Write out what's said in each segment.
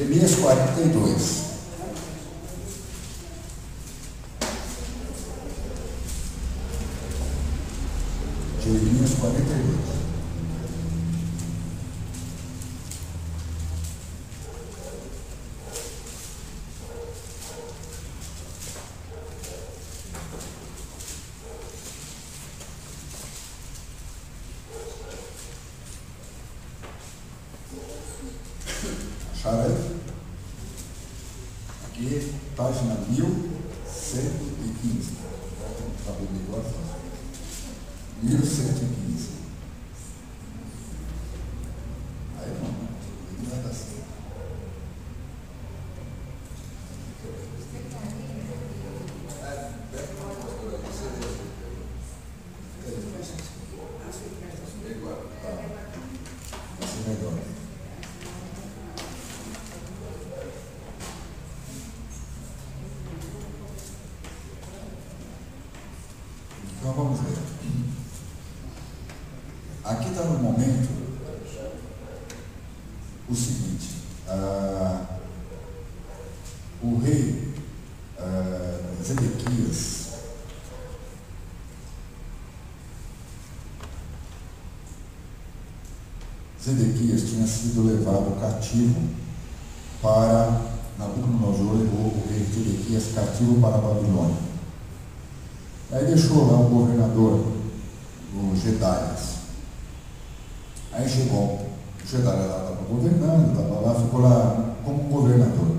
Jeremias 42. Jeremias 42. Acharam? Aqui, página 1115. Está bem igual? 1115. Aí não vai dar certo. Então vamos ver. Aqui está no momento o seguinte: o rei Zedequias tinha sido levado cativo para Nabucodonosor, levou o rei Zedequias cativo para a Babilônia. Aí deixou lá o governador, o Gedalias. Aí chegou o Gedalias lá, estava governando, ficou lá como governador.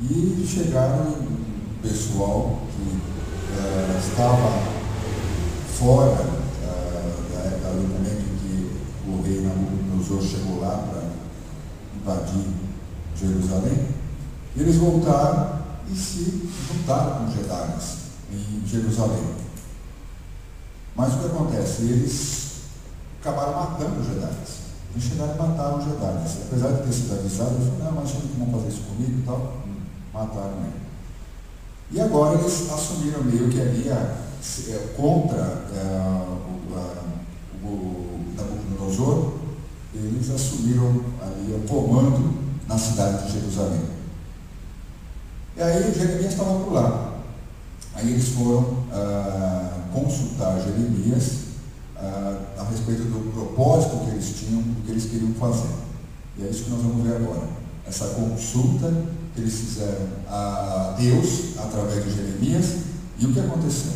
E chegaram um pessoal que estava fora do momento em que o rei Nabucodonosor chegou lá para invadir Jerusalém. Eles voltaram e se juntaram com Gedalias em Jerusalém. Mas o que acontece? Eles acabaram matando os Gedalias. Eles chegaram e mataram os Gedalias. Apesar de ter sido avisado, eles falaram: não, imagina que vão fazer isso comigo e tal. Mataram ele. E agora eles assumiram meio que ali contra o Nabucodonosor. Eles assumiram ali o comando na cidade de Jerusalém. E aí Jeremias estava por lá. Aí eles foram consultar Jeremias a respeito do propósito que eles tinham, do que eles queriam fazer. E é isso que nós vamos ver agora. Essa consulta que eles fizeram a Deus através de Jeremias. E o que aconteceu?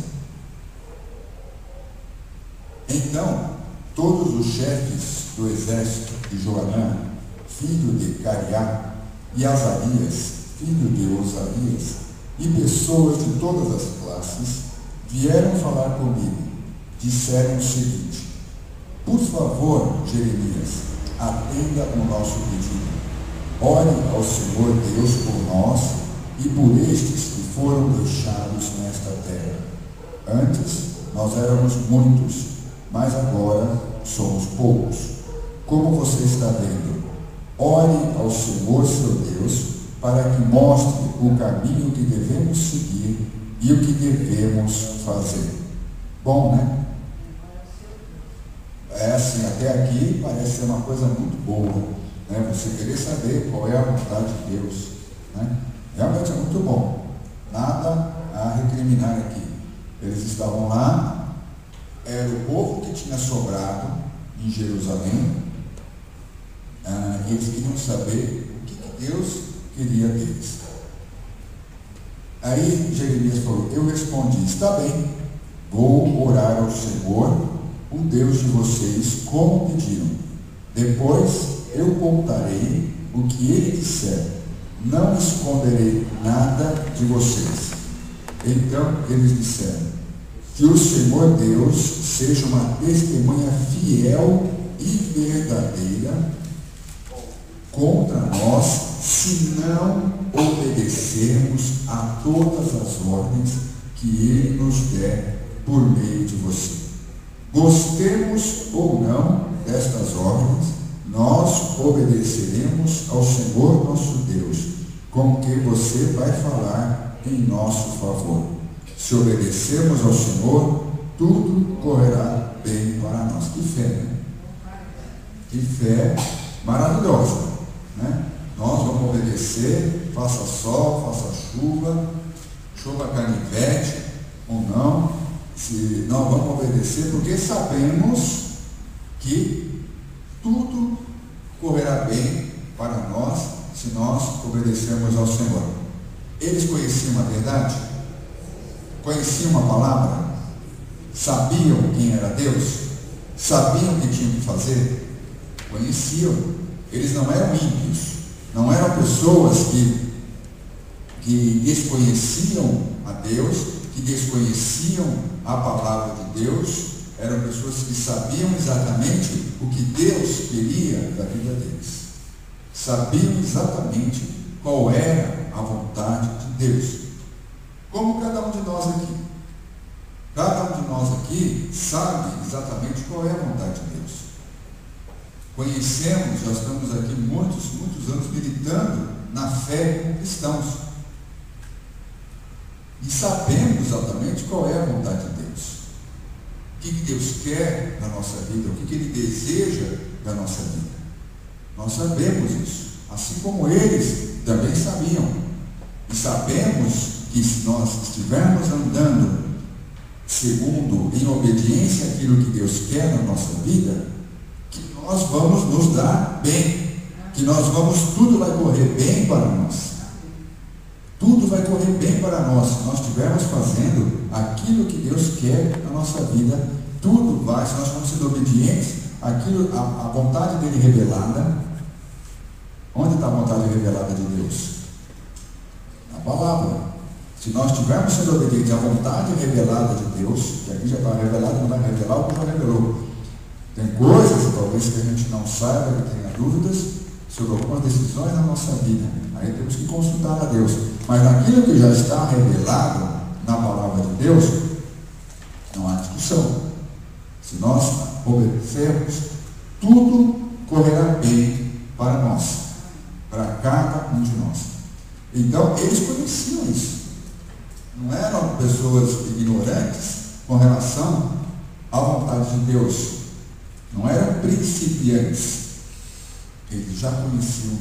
Então, todos os chefes do exército de Joanã, filho de Cariá, e Azarias, filho de Osarias, e pessoas de todas as classes vieram falar comigo. Disseram o seguinte: por favor, Jeremias, atenda o nosso pedido. Ore ao Senhor Deus por nós e por estes que foram deixados nesta terra. Antes nós éramos muitos, mas agora somos poucos. Como você está vendo, ore ao Senhor seu Deus para que mostre o caminho que devemos seguir e o que devemos fazer. Bom, né? Assim, até aqui parece ser uma coisa muito boa, né? Você querer saber qual é a vontade de Deus, né? Realmente é muito bom. Nada a recriminar aqui. Eles estavam lá, era o povo que tinha sobrado em Jerusalém, e eles queriam saber o que Deus queria deles. Aí Jeremias falou: eu respondi: está bem, vou orar ao Senhor, o Deus de vocês, como pediram. Depois eu contarei o que ele disser, não esconderei nada de vocês. Então eles disseram: que o Senhor Deus seja uma testemunha fiel e verdadeira contra nós, se não obedecermos a todas as ordens que ele nos der por meio de você. Gostemos ou não destas ordens, nós obedeceremos ao Senhor nosso Deus, com que você vai falar em nosso favor. Se obedecermos ao Senhor, tudo correrá bem para nós. Que fé, né? Que fé maravilhosa, né? Nós vamos obedecer, faça sol, faça chuva, chova canivete ou não, se nós vamos obedecer, porque sabemos que tudo correrá bem para nós se nós obedecermos ao Senhor. Eles conheciam a verdade? Conheciam a palavra? Sabiam quem era Deus? Sabiam o que tinham que fazer? Conheciam. Eles não eram ímpios, não eram pessoas que desconheciam a Deus, que desconheciam a palavra de Deus. Eram pessoas que sabiam exatamente o que Deus queria da vida deles. Sabiam exatamente qual era a vontade de Deus. Como cada um de nós aqui. Cada um de nós aqui sabe exatamente qual é a vontade de Deus. Conhecemos, já estamos aqui muitos anos militando na fé como cristãos. E sabemos exatamente qual é a vontade de Deus. O que Deus quer na nossa vida, o que Ele deseja da nossa vida. Nós sabemos isso, assim como eles também sabiam. E sabemos que se nós estivermos andando segundo, em obediência àquilo que Deus quer na nossa vida, que nós vamos nos dar bem, que tudo vai correr bem para nós. Tudo vai correr bem para nós, se nós estivermos fazendo aquilo que Deus quer na nossa vida. Tudo vai, se nós formos sendo obedientes àquilo, a vontade dele revelada. Onde está a vontade revelada de Deus? Na palavra. Se nós estivermos sendo obedientes à vontade revelada de Deus, que aqui já está revelado, não vai revelar o que já revelou. Tem coisas, talvez, que a gente não saiba, que tenha dúvidas sobre algumas decisões na nossa vida. Aí temos que consultar a Deus. Mas naquilo que já está revelado na palavra de Deus, não há discussão. Se nós obedecermos, tudo correrá bem para nós, para cada um de nós. Então, eles conheciam isso. Não eram pessoas ignorantes com relação à vontade de Deus. Não eram principiantes. Eles já conheciam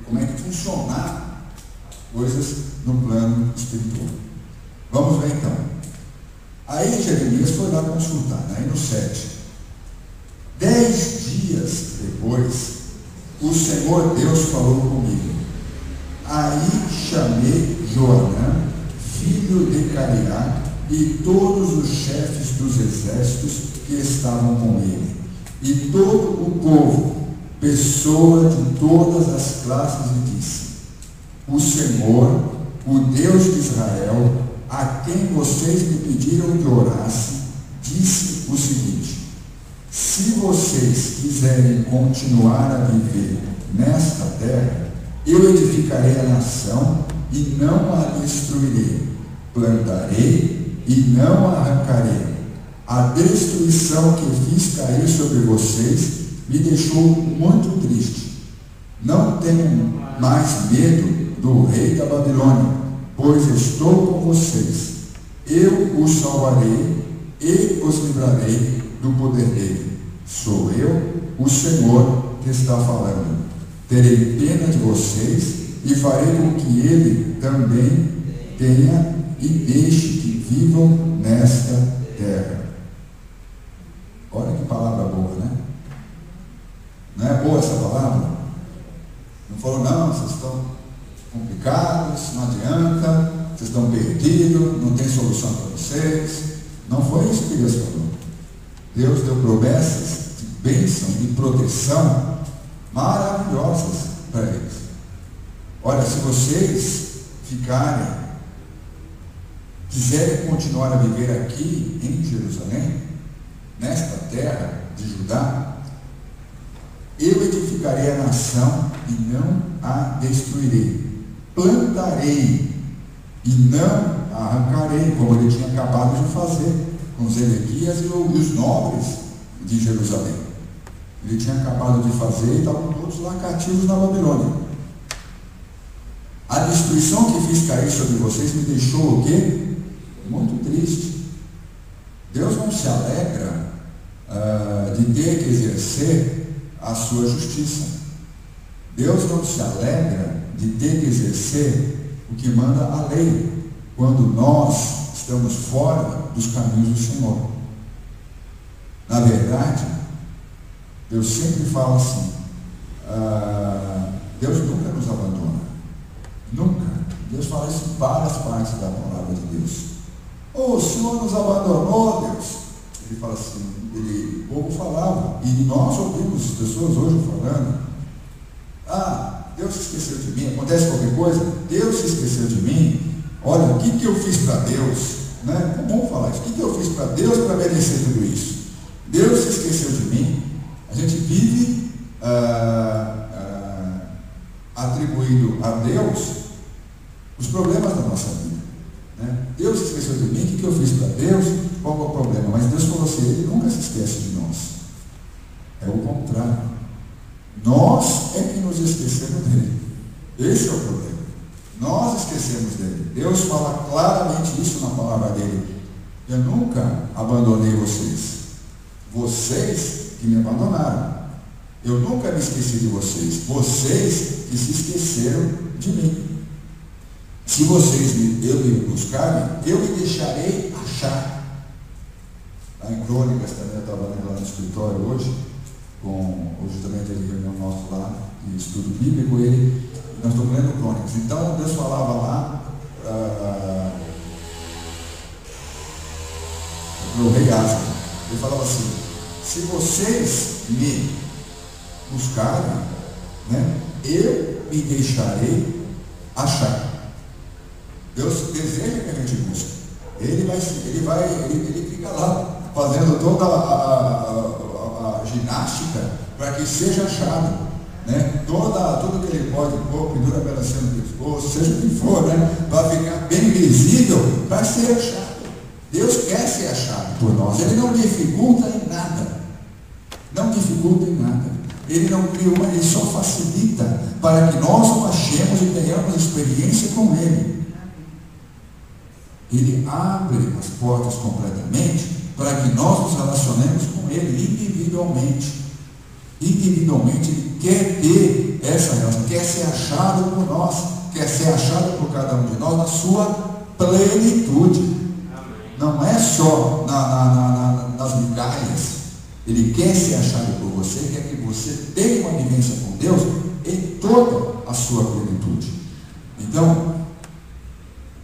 como é que funcionavam coisas no plano espiritual. Vamos ver então. Aí Jeremias foi lá consultar, aí no 7. 10 dias depois, o Senhor Deus falou comigo. Aí chamei Joanã, filho de Careá, e todos os chefes dos exércitos que estavam com ele, e todo o povo, pessoa de todas as classes, e disse: o Senhor, o Deus de Israel, a quem vocês me pediram que orasse, disse o seguinte: se vocês quiserem continuar a viver nesta terra, eu edificarei a nação e não a destruirei, plantarei e não a arrancarei. A destruição que fiz cair sobre vocês me deixou muito triste. Não tenham mais medo do rei da Babilônia, pois estou com vocês. Eu os salvarei e os livrarei do poder dele. Sou eu, o Senhor, que está falando. Terei pena de vocês e farei com que ele também tenha e deixe que vivam nesta terra. Olha que palavra boa, né? Não é boa essa palavra? Não falou, não, vocês estão complicados, não adianta, vocês estão perdidos, não tem solução para vocês. Não foi isso que Deus falou. Deus deu promessas de bênção e proteção maravilhosas para eles. Olha, se vocês quiserem continuar a viver aqui em Jerusalém, nesta terra de Judá, eu edificarei a nação e não a destruirei. Plantarei e não a arrancarei, como ele tinha acabado de fazer com Zedequias e os nobres de Jerusalém. Ele tinha acabado de fazer e estavam todos lá cativos na Babilônia. A destruição que fiz cair sobre vocês me deixou o quê? Muito triste. Deus não se alegra de ter que exercer a sua justiça. Deus não se alegra de ter que exercer o que manda a lei, quando nós estamos fora dos caminhos do Senhor. Na verdade, Deus sempre fala assim, Deus nunca nos abandona. Nunca. Deus fala isso em várias partes da palavra de Deus. O Senhor nos abandonou, Deus. Ele fala assim, o povo falava, e nós ouvimos as pessoas hoje falando, Deus se esqueceu de mim, acontece qualquer coisa, Deus se esqueceu de mim, olha, o que eu fiz para Deus, né? É bom falar isso, o que eu fiz para Deus para merecer tudo isso? Deus se esqueceu de mim. A gente vive atribuindo a Deus os problemas da nossa vida, né? Deus se esqueceu de mim, o que eu fiz para Deus? Qual é o problema? Mas Deus falou assim, Ele nunca se esquece de nós. É o contrário. Nós é que nos esquecemos dele. Esse é o problema. Nós esquecemos dele. Deus fala claramente isso na palavra dele. Eu nunca abandonei vocês. Vocês que me abandonaram. Eu nunca me esqueci de vocês. Vocês que se esqueceram de mim. Se vocês me buscarem, eu me deixarei achar. Lá em Crônicas também, eu estava lá no escritório hoje também teve reunião nossa lá de estudo bíblico, nós estamos lendo Crônicas. Então Deus falava lá para o rei Asa, ele falava assim, se vocês me buscarem, né, eu me deixarei achar. Deus deseja que a gente busque. Ele fica lá fazendo toda a ginástica para que seja achado, né? Tudo que ele pode pôr, pendura pela cena do pescoço, seja o que for, né? Para ficar bem visível, para ser achado. Deus quer ser achado por nós. Ele não dificulta em nada. Não dificulta em nada. Ele não criou, ele só facilita para que nós o achemos e tenhamos experiência com ele. Ele abre as portas completamente para que nós nos relacionemos com ele individualmente. Individualmente, ele quer ter essa relação, quer ser achado por nós, quer ser achado por cada um de nós na sua plenitude. Não é só nas migalhas. Ele quer ser achado por você, quer que você tenha uma vivência com Deus em toda a sua plenitude. Então,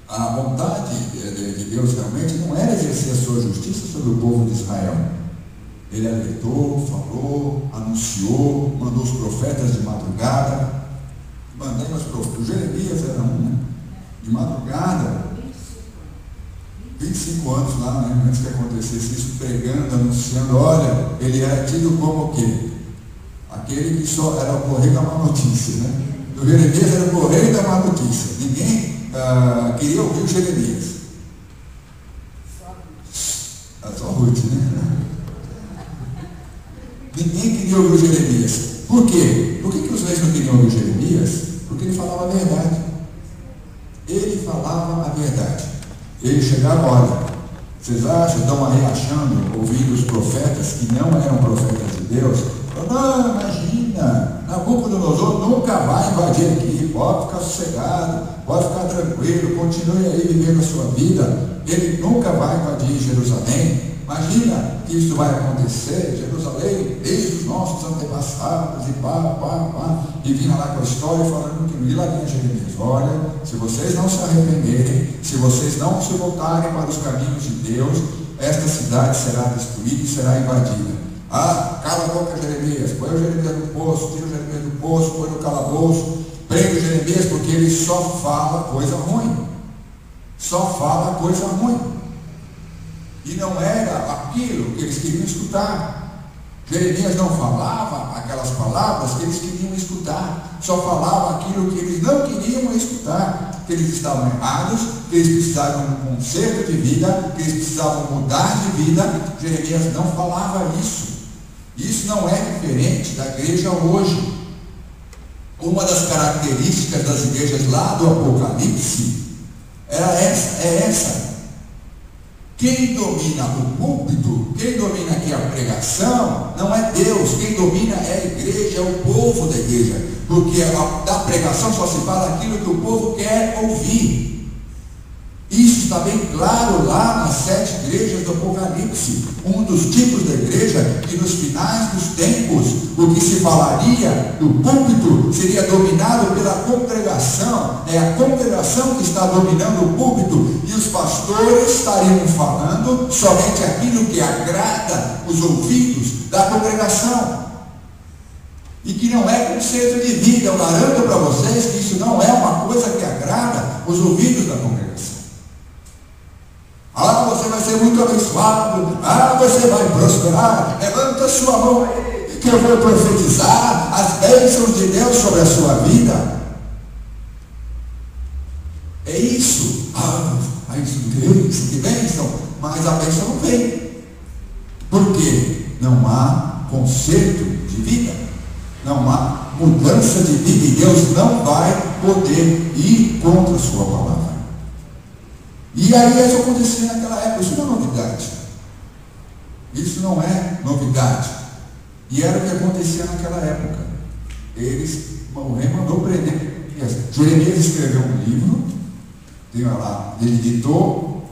a vontade de Deus realmente não era exercer a sua justiça sobre o povo de Israel. Ele alertou, falou, anunciou, mandou os profetas de madrugada. Mandei os profetas, Jeremias era um, né? De madrugada, 25 anos lá, né? Antes que acontecesse isso, pregando, anunciando. Olha, ele era tido como o quê? Aquele que só era o correio da má notícia, né? O Jeremias era o correio da má notícia. Ninguém queria ouvir o Jeremias. Só Ruth, né? Ninguém queria ouvir o Jeremias. Por quê? Por que os reis não queriam ouvir o Jeremias? Porque ele falava a verdade. Ele falava a verdade. Ele chegava, olha, vocês acham, estão aí achando, ouvindo os profetas que não eram profetas de Deus? Não, imagina, Nabucodonosor nunca vai invadir aqui, pode ficar sossegado, pode ficar tranquilo, continue aí vivendo a sua vida, ele nunca vai invadir Jerusalém. Imagina que isso vai acontecer, Jerusalém, desde os nossos antepassados, e vinha lá com a história falando que lá vinha Jeremias, olha, se vocês não se arrependerem, se vocês não se voltarem para os caminhos de Deus, esta cidade será destruída e será invadida. Cala a boca, Jeremias, põe o Jeremias no poço, tira o Jeremias do poço, põe no calabouço, prende o Jeremias, porque ele só fala coisa ruim. Só fala coisa ruim. E não era aquilo que eles queriam escutar. Jeremias não falava aquelas palavras que eles queriam escutar, só falava aquilo que eles não queriam escutar, que eles estavam errados, que eles precisavam de um conserto de vida, que eles precisavam mudar de vida. Jeremias não falava isso. Isso não é diferente da igreja hoje. Uma das características das igrejas lá do Apocalipse é essa. Quem domina o púlpito, quem domina aqui a pregação, não é Deus. Quem domina é a igreja, é o povo da igreja. porque da pregação só se fala aquilo que o povo quer ouvir. Isso está bem claro lá nas 7 igrejas do Apocalipse. Um dos tipos da igreja que nos finais dos tempos, o que se falaria do púlpito seria dominado pela congregação. É a congregação que está dominando o púlpito, e os pastores estariam falando somente aquilo que agrada os ouvidos da congregação, e que não é conceito de vida. Eu garanto para vocês que isso não é uma coisa que agrada os ouvidos da congregação. Ah, você vai ser muito abençoado. Ah, você vai prosperar. Levanta sua mão aí, que eu vou profetizar as bênçãos de Deus sobre a sua vida. É isso. Isso que bênção. Mas a bênção não vem. Por quê? Não há conserto de vida. Não há mudança de vida. E Deus não vai poder ir contra a sua palavra. E aí isso acontecia naquela época. Isso não é novidade. Isso não é novidade. E era o que acontecia naquela época. O rei mandou prender Jeremias. Jeremias escreveu um livro. Tem lá, ele editou,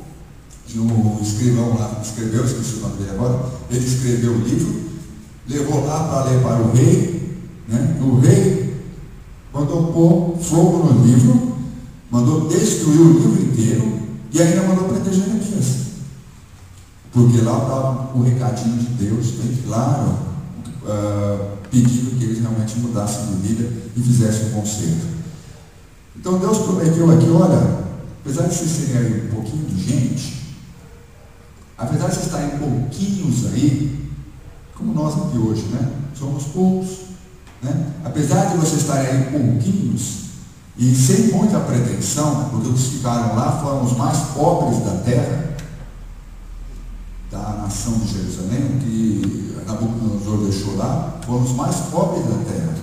e o escrivão lá escreveu, esqueci o nome dele agora. Ele escreveu o livro, levou lá para ler para o rei, né? O rei mandou pôr fogo no livro, mandou destruir o livro inteiro, e ainda mandou prender Jeremias, porque lá estava o recadinho de Deus bem claro, pedindo que eles realmente mudassem de vida e fizessem um conserto. Então Deus prometeu aqui: olha, apesar de vocês serem aí um pouquinho de gente, apesar de vocês estarem pouquinhos aí, como nós aqui hoje, né? Somos poucos, né? Apesar de vocês estarem aí pouquinhos e sem muita pretensão, porque os que ficaram lá foram os mais pobres da terra, da nação de Jerusalém, que Nabucodonosor deixou lá, foram os mais pobres da terra.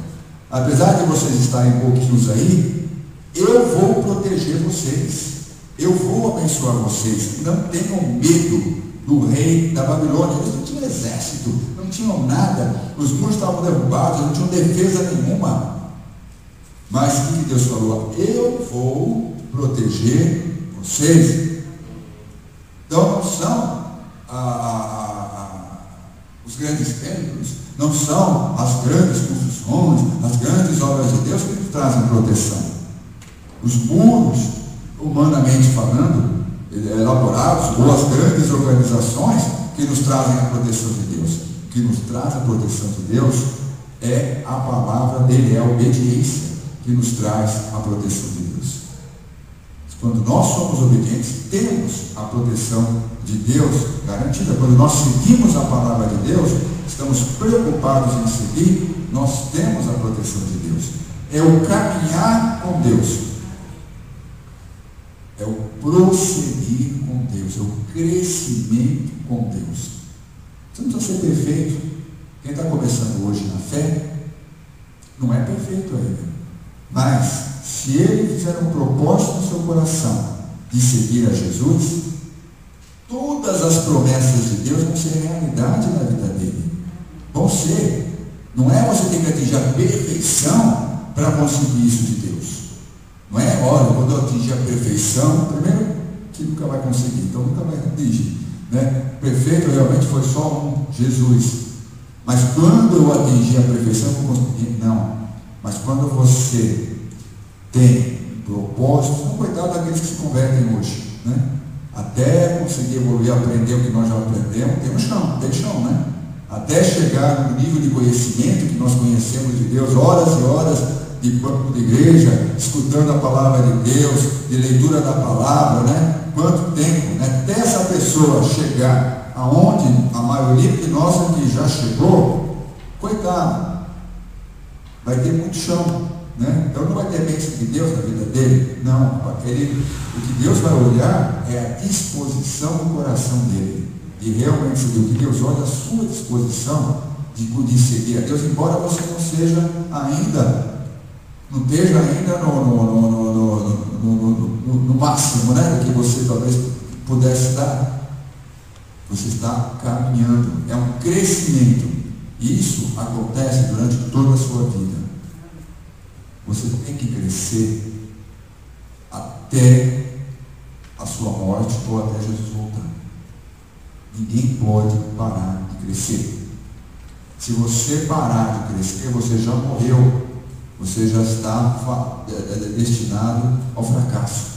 Apesar de vocês estarem pouquinhos aí, eu vou proteger vocês, eu vou abençoar vocês. Não tenham medo do rei da Babilônia. Eles não tinham exército, não tinham nada, os muros estavam derrubados, não tinham defesa nenhuma. Mas o que Deus falou? Eu vou proteger vocês. Então não são os grandes templos, não são as grandes construções, as grandes obras de Deus que nos trazem proteção. Os muros, humanamente falando, elaborados, ou as grandes organizações que nos trazem a proteção de Deus. O que nos traz a proteção de Deus é a palavra dele, é a obediência que nos traz a proteção de Deus. Quando nós somos obedientes, temos a proteção de Deus garantida. Quando nós seguimos a palavra de Deus, estamos preocupados em seguir, nós temos a proteção de Deus. É o caminhar com Deus, é o prosseguir com Deus, é o crescimento com Deus. Você não precisa ser perfeito. Quem está começando hoje na fé não é perfeito ainda. Mas, se ele fizer um propósito no seu coração de seguir a Jesus, todas as promessas de Deus vão ser realidade na vida dele. Vão ser. Não é você ter que atingir a perfeição para conseguir isso de Deus. Não é, olha, quando eu atingir a perfeição, primeiro que nunca vai conseguir, então nunca vai atingir. Né? Perfeito realmente foi só um, Jesus. Mas quando eu atingir a perfeição, eu vou conseguir. Não. Mas quando você tem propósitos, não coitado daqueles que se convertem hoje, né? Até conseguir evoluir, aprender o que nós já aprendemos, tem chão, né? Até chegar no nível de conhecimento que nós conhecemos de Deus, horas e horas de banco de igreja, escutando a palavra de Deus, de leitura da palavra, né? Quanto tempo, né? Até essa pessoa chegar aonde a maioria de nós aqui já chegou, coitado, vai ter muito chão, né? Então não vai ter bênção de Deus na vida dele. Não, o que Deus vai olhar é a disposição do coração dele. E realmente, o que Deus olha é a sua disposição de seguir a Deus, embora você não esteja ainda no máximo, né, do que você talvez pudesse dar. Você está caminhando, é um crescimento. E isso acontece durante toda a sua vida. Você tem que crescer até a sua morte ou até Jesus voltar. Ninguém pode parar de crescer. Se você parar de crescer, você já morreu. Você já está destinado ao fracasso.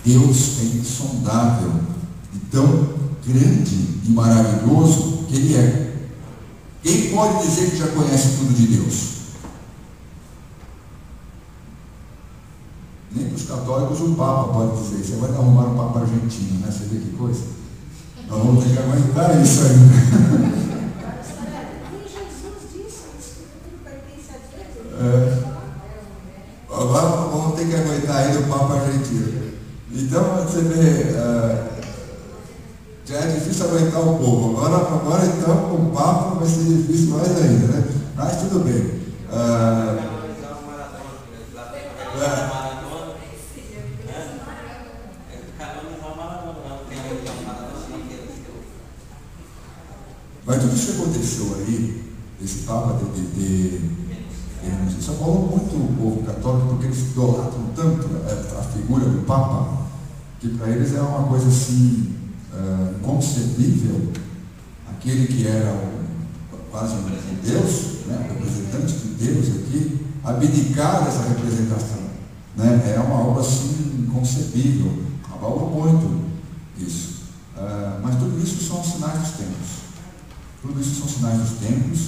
Deus é insondável, e tão grande e maravilhoso que Ele é. Quem pode dizer que já conhece tudo de Deus? Nem os católicos o Papa pode dizer. Você vai arrumar um Papa argentino, né? Você vê que coisa? Nós vamos ter que aguentar isso aí. Agora vamos ter que aguentar ainda o Papa argentino. Então você vê, já é difícil aguentar o povo. Agora então com o Papa vai ser difícil mais ainda, né? Mas tudo bem. Mas tudo isso que aconteceu aí, esse Papa isso falou muito o povo católico, porque eles idolatram tanto a figura do Papa, que para eles é uma coisa assim, inconcebível, aquele que era quase um Deus, né, representante de Deus aqui, abdicar dessa representação, né, é uma obra assim inconcebível, abalou muito isso. Mas tudo isso são sinais dos tempos. Tudo isso são sinais dos tempos,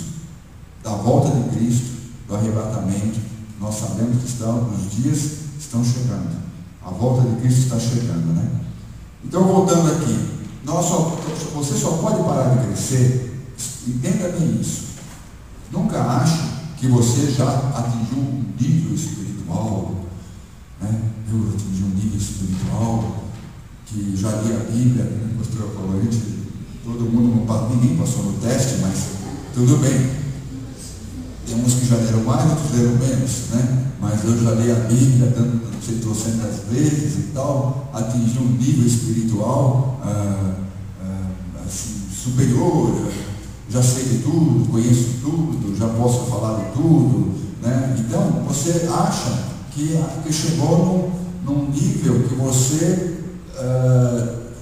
da volta de Cristo, do arrebatamento. Nós sabemos que os dias estão chegando. A volta de Cristo está chegando, né? Então, voltando aqui, você só pode parar de crescer, entenda bem isso. Nunca ache que você já atingiu um nível espiritual, né? Eu atingi um nível espiritual, que já li a Bíblia, né? A pastora falou, todo mundo, ninguém passou no teste, mas tudo bem. Tem uns que já leram mais, outros leram menos, né? Mas eu já li a Bíblia, não sei, 300 vezes e tal, atingi um nível espiritual assim, superior, já sei de tudo, conheço tudo, já posso falar de tudo, né? Então, você acha que chegou num nível que você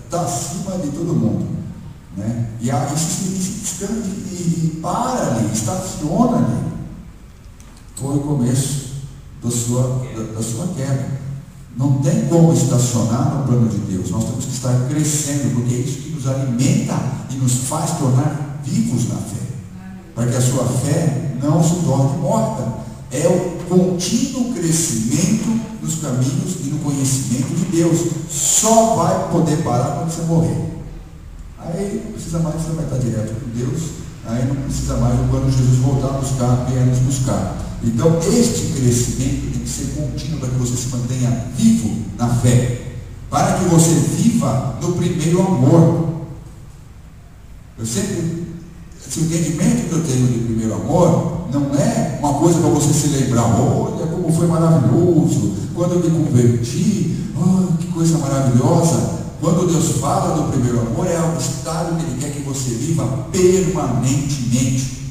está acima de todo mundo, né? E para ali, estaciona ali. Foi o começo da sua queda. Não tem como estacionar no plano de Deus. Nós temos que estar crescendo, porque é isso que nos alimenta e nos faz tornar vivos na fé, para que a sua fé não se torne morta. É o contínuo crescimento nos caminhos e no conhecimento de Deus. Só vai poder parar quando você morrer. Aí não precisa mais, você vai estar direto com Deus. Aí não precisa mais quando Jesus voltar a buscar, vier nos buscar. Então, este crescimento tem que ser contínuo para que você se mantenha vivo na fé, para que você viva no primeiro amor. Esse entendimento que eu tenho de primeiro amor não é uma coisa para você se lembrar, olha como foi maravilhoso, quando eu me converti, que coisa maravilhosa. Quando Deus fala do primeiro amor, é um estado que Ele quer que você viva permanentemente.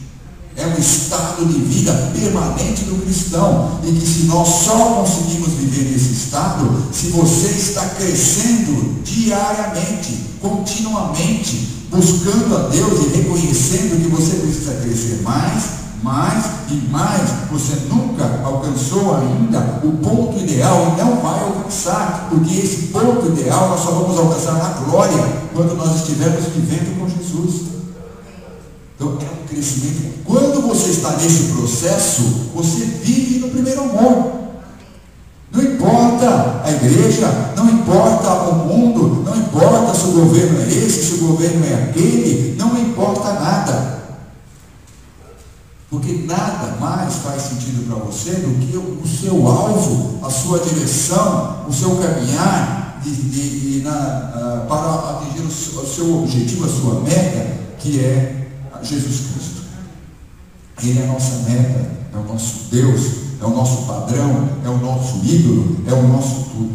É um estado de vida permanente do cristão, e que se nós só conseguimos viver nesse estado, se você está crescendo diariamente, continuamente, buscando a Deus e reconhecendo que você precisa crescer mais e mais. Você nunca alcançou ainda o ponto ideal e não vai alcançar, porque esse ponto ideal nós só vamos alcançar na glória, quando nós estivermos vivendo com Jesus. Então é um crescimento. Quando você está nesse processo, você vive no primeiro amor. Não importa a igreja, não importa o mundo, não importa se o governo é esse, se o governo é aquele, não importa nada. Porque nada mais faz sentido para você do que o seu alvo, a sua direção, o seu caminhar para atingir o seu objetivo, a sua meta, que é Jesus Cristo. Ele é a nossa meta, é o nosso Deus, é o nosso padrão, é o nosso ídolo, é o nosso tudo,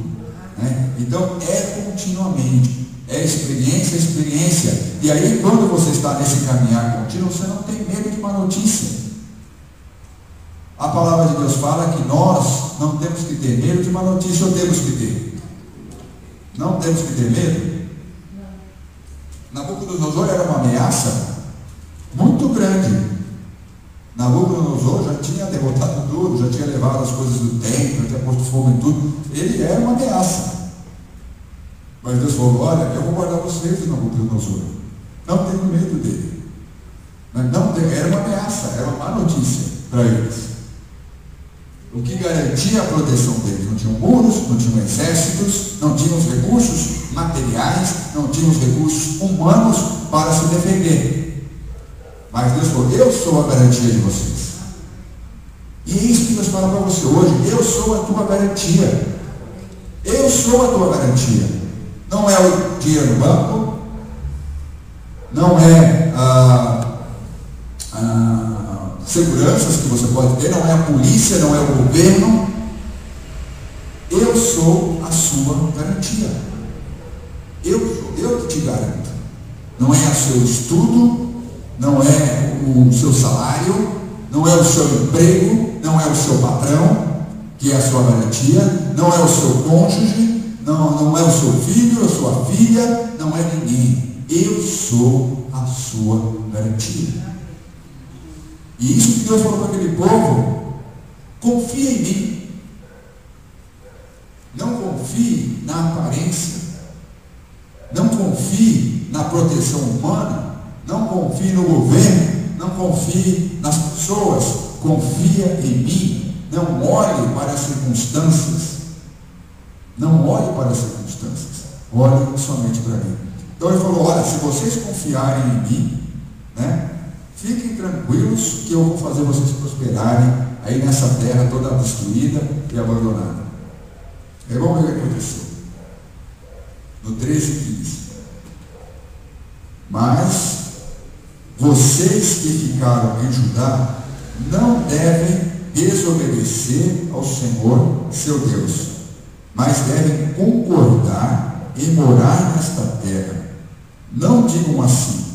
né? Então é continuamente, é experiência. E aí, quando você está nesse caminhar contínuo, você não tem medo de uma notícia. A palavra de Deus fala que nós não temos que ter medo de uma notícia, ou temos que ter? Não temos que ter medo? Nabucodonosor era uma ameaça muito grande. Nabucodonosor já tinha derrotado tudo, já tinha levado as coisas do templo, já tinha posto fogo em tudo. Ele era uma ameaça. Mas Deus falou: olha, eu vou guardar vocês de Nabucodonosor. Não tenho medo dele. Era uma ameaça, era uma má notícia para eles. O que garantia a proteção deles? Não tinham muros, não tinham exércitos, não tinham os recursos materiais, não tinham os recursos humanos para se defender. Mas Deus falou: eu sou a garantia de vocês. E é isso que Deus fala para você hoje: eu sou a tua garantia. Eu sou a tua garantia. Não é o dinheiro no banco, não é seguranças que você pode ter, não é a polícia, não é o governo. Eu sou a sua garantia. Eu te garanto. Não é o seu estudo, não é o seu salário, não é o seu emprego, não é o seu patrão que é a sua garantia, não é o seu cônjuge, não é o seu filho, a sua filha, não é ninguém. Eu sou a sua garantia. E isso que Deus falou para aquele povo: confia em mim. Não confie na aparência, não confie na proteção humana, não confie no governo, não confie nas pessoas. Confia em mim. Não olhe para as circunstâncias. Não olhe para as circunstâncias, olhe somente para mim. Então ele falou: olha, se vocês confiarem em mim, fiquem tranquilos que eu vou fazer vocês prosperarem aí nessa terra toda destruída e abandonada. Vamos ver o que aconteceu no 13:15. Mas vocês que ficaram em Judá não devem desobedecer ao Senhor seu Deus, mas devem concordar em morar nesta terra. Não digam assim: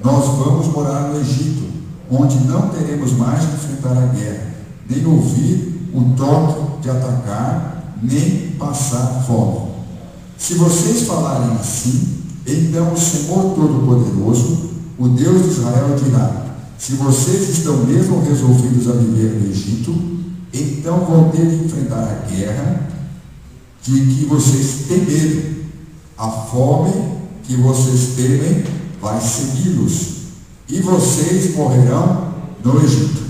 nós vamos morar no Egito, onde não teremos mais que enfrentar a guerra, nem ouvir o toque de atacar, nem passar fome. Se vocês falarem assim, então o Senhor Todo-Poderoso, o Deus de Israel, dirá: se vocês estão mesmo resolvidos a viver no Egito, então vão ter de enfrentar a guerra de que vocês têm medo. A fome que vocês temem vai segui-los, e vocês morrerão no Egito.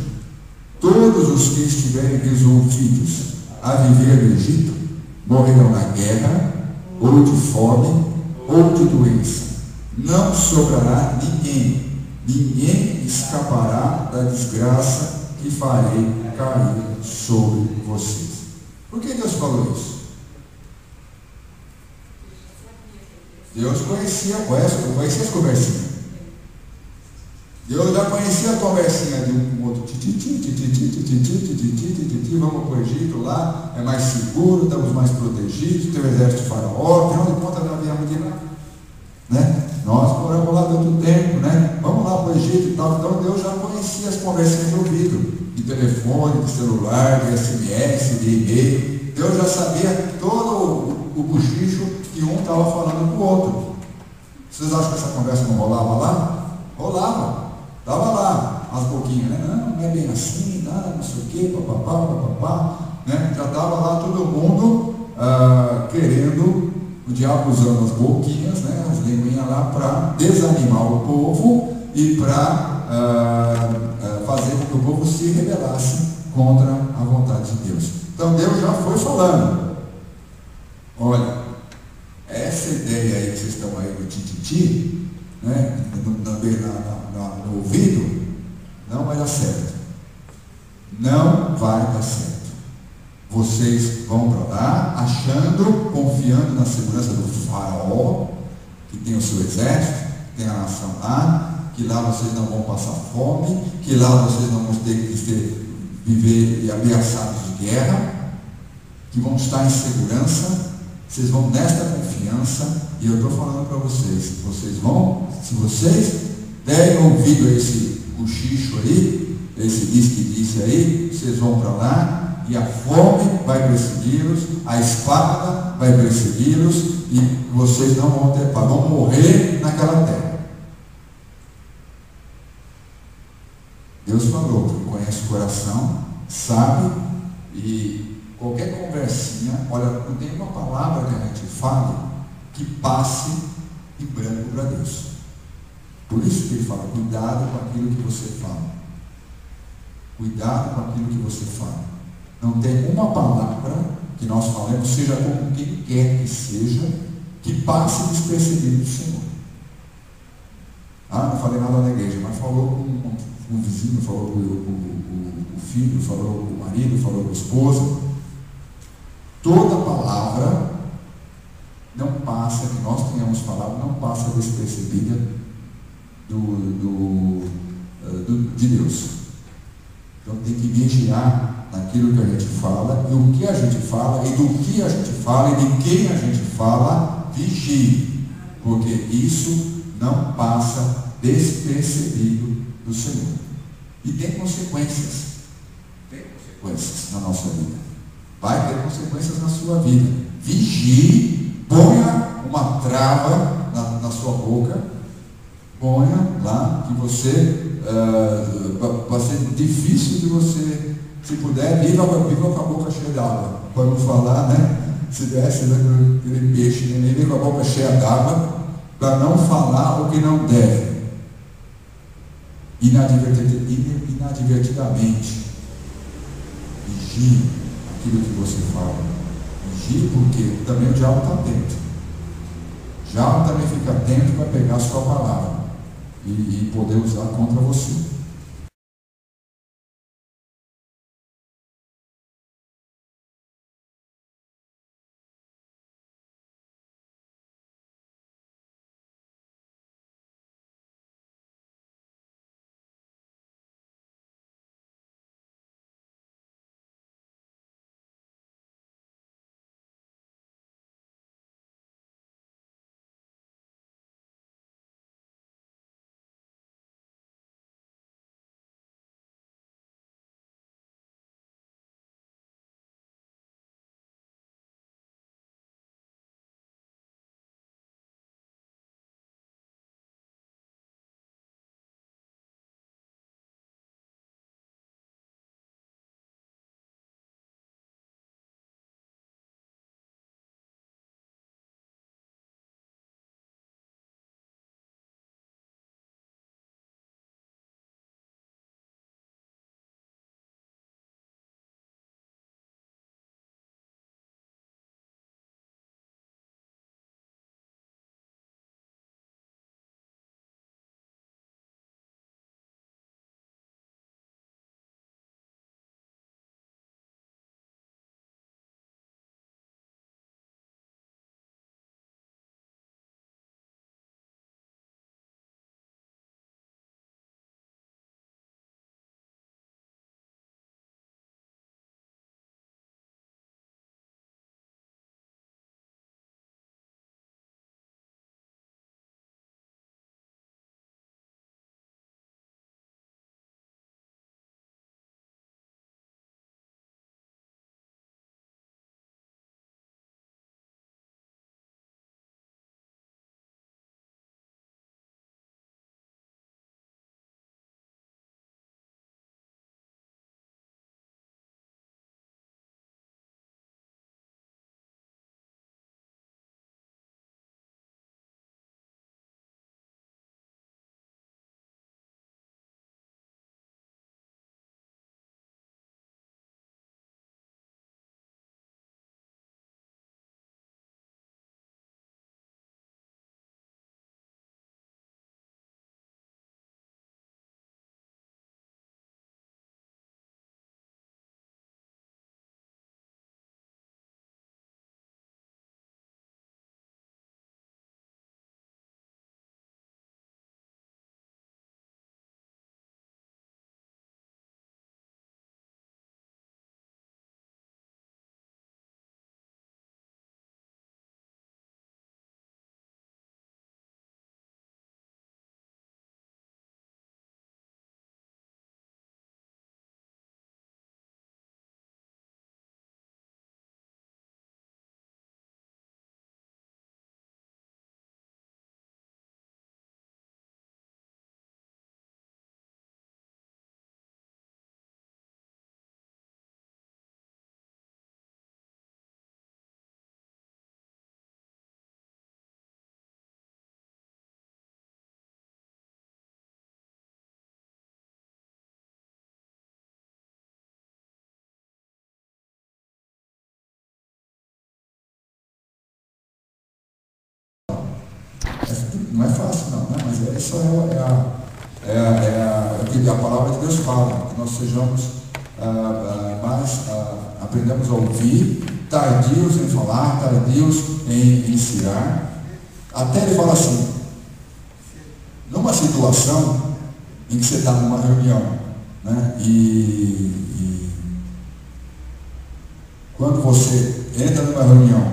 Todos os que estiverem resolvidos a viver no Egito morrerão na guerra, ou de fome, ou de doença. Não sobrará ninguém. Ninguém escapará da desgraça que farei cair sobre vocês. Por que Deus falou isso? Deus conhecia as conversinhas. Deus já conhecia a conversinha de um outro. Vamos para o Egito, lá é mais seguro, estamos mais protegidos, tem o exército de Faraó, afinal de contas não havíamos de lá. Nós moramos lá tanto tempo, vamos lá para o Egito e tal. Então Deus já conhecia as conversinhas de ouvido, de telefone, de celular, de SMS, de e-mail. Deus já sabia todo o bochicho que um estava falando com o outro. Vocês acham que essa conversa não rolava lá? Rolava, estava lá as boquinhas, não é bem assim, não sei o que, papapá, já estava lá todo mundo querendo, o diabo usando as boquinhas, as linguinhas lá para desanimar o povo e para fazer com que o povo se rebelasse contra a vontade de Deus. Então Deus já foi falando: olha, essa ideia aí que vocês estão aí no tititi, no ouvido, não vai dar certo. Não vai dar certo. Vocês vão para lá achando, confiando na segurança do Faraó, que tem o seu exército, que tem a nação lá, que lá vocês não vão passar fome, que lá vocês não vão ter que viver ameaçados de guerra, que vão estar em segurança. Vocês vão nesta confiança, e eu estou falando para vocês, vocês vão, se vocês derem ouvido a esse cochicho aí, esse disse aí, vocês vão para lá e a fome vai persegui-los, a espada vai persegui-los e vocês não vão ter paz, vão morrer naquela terra. Deus falou, porque conhece o coração, sabe, e qualquer conversinha, olha, não tem uma palavra que a gente fale que passe em branco para Deus. Por isso que ele fala, cuidado com aquilo que você fala. Cuidado com aquilo que você fala. Não tem uma palavra que nós falemos, seja como quem quer que seja, que passe despercebido do Senhor. Ah, não falei nada na igreja, mas falou com o vizinho, falou com o filho, falou com o marido, falou com a esposa. Toda palavra não passa, que nós tenhamos falado, não passa despercebida de Deus. Então tem que vigiar naquilo que a gente fala, e o que a gente fala, e do que a gente fala, e de quem a gente fala, vigie, porque isso não passa despercebido do Senhor. E tem consequências na nossa vida. Vai ter consequências na sua vida. Vigie, ponha uma trava na sua boca, ponha lá que você vai ser difícil de você, se puder, viva com a boca cheia d'água, para não falar, né? Se desse aquele peixe, né? Viva com a boca cheia d'água, para não falar o que não deve, inadvertidamente. Vigie aquilo que você fala. Vigie, porque também o diabo está atento. O diabo também fica atento para pegar a sua palavra e poder usar contra você. Não é fácil não, né? Mas isso é o que a palavra de Deus fala, que nós sejamos aprendemos a ouvir, tardios em falar, tardios em ensinar. Até ele fala assim, numa situação em que você está numa reunião, né? E quando você entra numa reunião,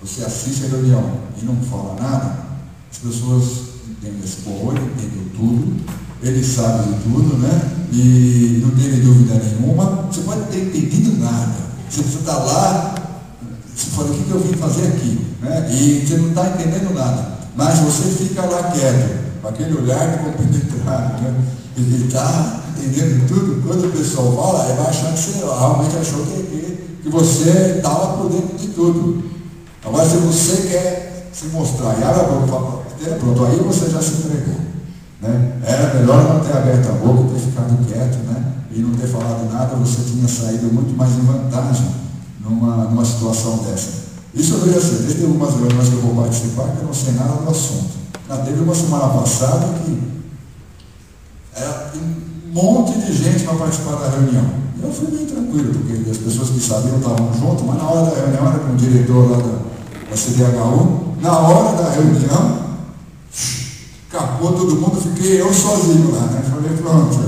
você assiste a reunião e não fala nada, as pessoas entendem esse povo, entendem tudo, ele sabe de tudo, né? E não teve dúvida nenhuma. Você pode ter entendido nada. Você está lá, você fala, o que eu vim fazer aqui? Né? E você não está entendendo nada. Mas você fica lá quieto, com aquele olhar de compenetrado, né? Ele está entendendo tudo. Quando o pessoal fala, ele vai achar que você realmente achou que você estava por dentro de tudo. Agora, se você quer se mostrar e abre a boca, pronto, aí você já se entregou. Né? Era melhor não ter aberto a boca e ter ficado quieto, né? E não ter falado nada, você tinha saído muito mais em vantagem numa situação dessa. Isso eu vejo assim, desde algumas reuniões que eu vou participar, que eu não sei nada do assunto. Teve uma semana passada que era um monte de gente para participar da reunião. E eu fui bem tranquilo, porque as pessoas que sabiam estavam junto, mas na hora da reunião era com o diretor lá da CDHU, na hora da reunião, acabou todo mundo, fiquei eu sozinho lá, né? Falei, pronto,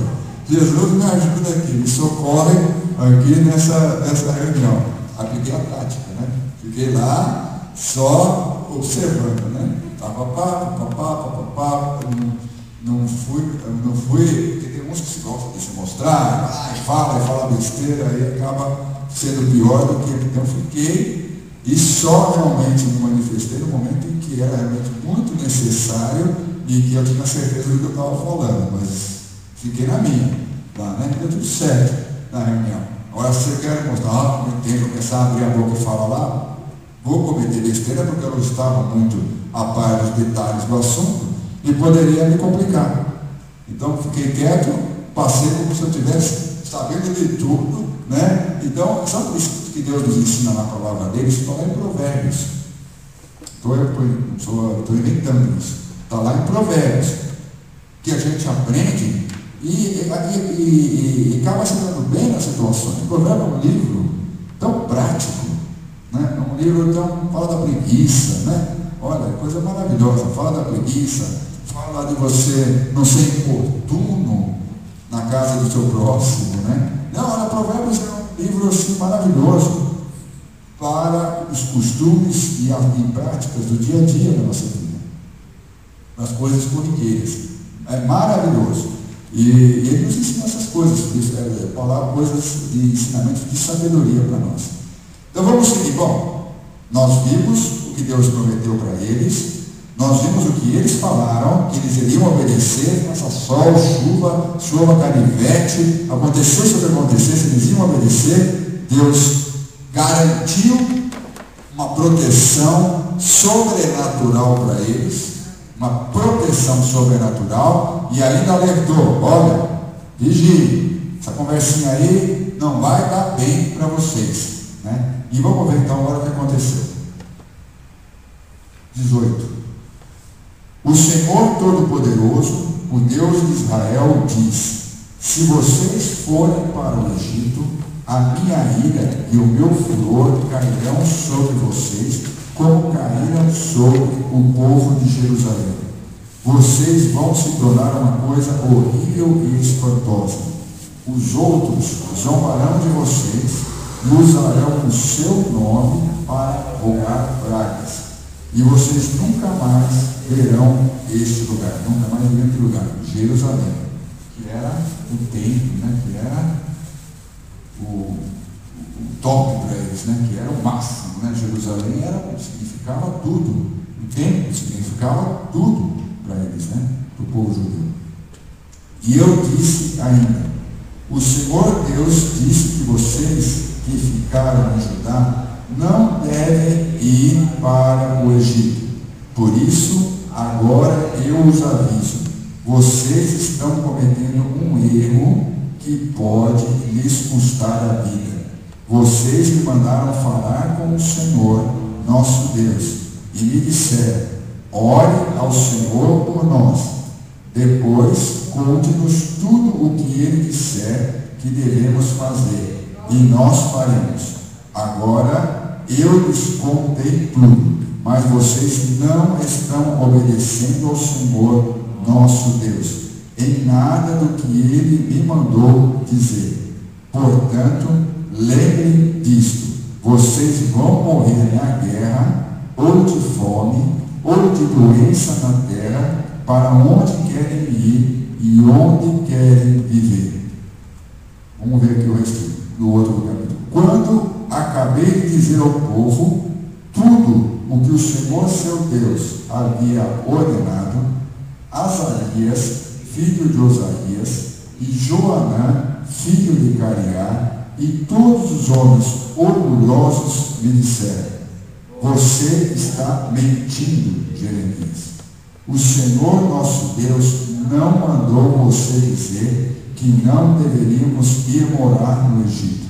Jesus me ajuda aqui, me socorre aqui nessa reunião. Apliquei a prática, né? Fiquei lá só observando, né? Não fui, porque tem uns que se gostam de se mostrar, fala besteira, aí acaba sendo pior do que. Então fiquei e só realmente me manifestei no momento em que era realmente muito necessário e que eu tinha certeza do que eu estava falando, mas fiquei na minha, lá, né? Deu tudo certo na reunião. Agora, se você quer mostrar, como entendo, começar a abrir a boca e falar lá, vou cometer besteira porque eu não estava muito a par dos detalhes do assunto e poderia me complicar. Então, fiquei quieto, passei como se eu estivesse sabendo de tudo, né? Então, sabe isso que Deus nos ensina na palavra dele? Isso está lá em Provérbios. Estou inventando isso. Está lá em Provérbios, que a gente aprende e acaba se dando bem nas situações. O Provérbio é um livro tão prático, né? É um livro tão. Fala da preguiça, né? Olha, coisa maravilhosa. Fala da preguiça, fala de você não ser importuno na casa do seu próximo, né? Não, olha, Provérbios é um livro assim maravilhoso para os costumes e práticas do dia a dia da nossa vida, nas coisas corriqueiras. É maravilhoso. E ele nos ensina essas coisas, falar coisas de ensinamento de sabedoria para nós. Então vamos seguir. Bom, nós vimos o que Deus prometeu para eles, nós vimos o que eles falaram, que eles iriam obedecer, faça sol, chuva, canivete, acontecesse o que acontecesse, eles iam obedecer. Deus garantiu uma proteção sobrenatural para eles, uma proteção sobrenatural, e ainda alertou, olha, vigie, essa conversinha aí não vai dar bem para vocês, né? E vamos ver então agora o que aconteceu. 18. O Senhor Todo-Poderoso, o Deus de Israel, diz: se vocês forem para o Egito, a minha ira e o meu furor cairão sobre vocês, como caíram sobre o povo de Jerusalém. Vocês vão se tornar uma coisa horrível e espantosa. Os outros zombarão de vocês e usarão o seu nome para rogar pragas. E vocês nunca mais verão este lugar, nunca mais verão este lugar, Jerusalém, que era o templo, né? Que era o top para eles, né? Que era o máximo, né? Jerusalém significava tudo, o templo significava tudo para eles, né? Para o povo judeu. E eu disse ainda: o Senhor Deus disse que vocês que ficaram em Judá não devem ir para o Egito. Por isso, agora eu os aviso: vocês estão cometendo um erro que pode lhes custar a vida. Vocês me mandaram falar com o Senhor, nosso Deus, e me disseram: Ore ao Senhor por nós. Depois, conte-nos tudo o que Ele disser que devemos fazer, e nós faremos. Agora, eu lhes contei tudo, mas vocês não estão obedecendo ao Senhor nosso Deus, em nada do que Ele me mandou dizer. Portanto, lembrem disto: vocês vão morrer na guerra, ou de fome, ou de doença na terra, para onde querem ir e onde querem viver. Vamos ver aqui o resto do outro capítulo. Quando acabei de dizer ao povo tudo o que o Senhor seu Deus havia ordenado, Azarias, filho de Osarias, e Joanã, filho de Cariá, e todos os homens orgulhosos me disseram: você está mentindo, Jeremias. O Senhor nosso Deus não mandou você dizer que não deveríamos ir morar no Egito.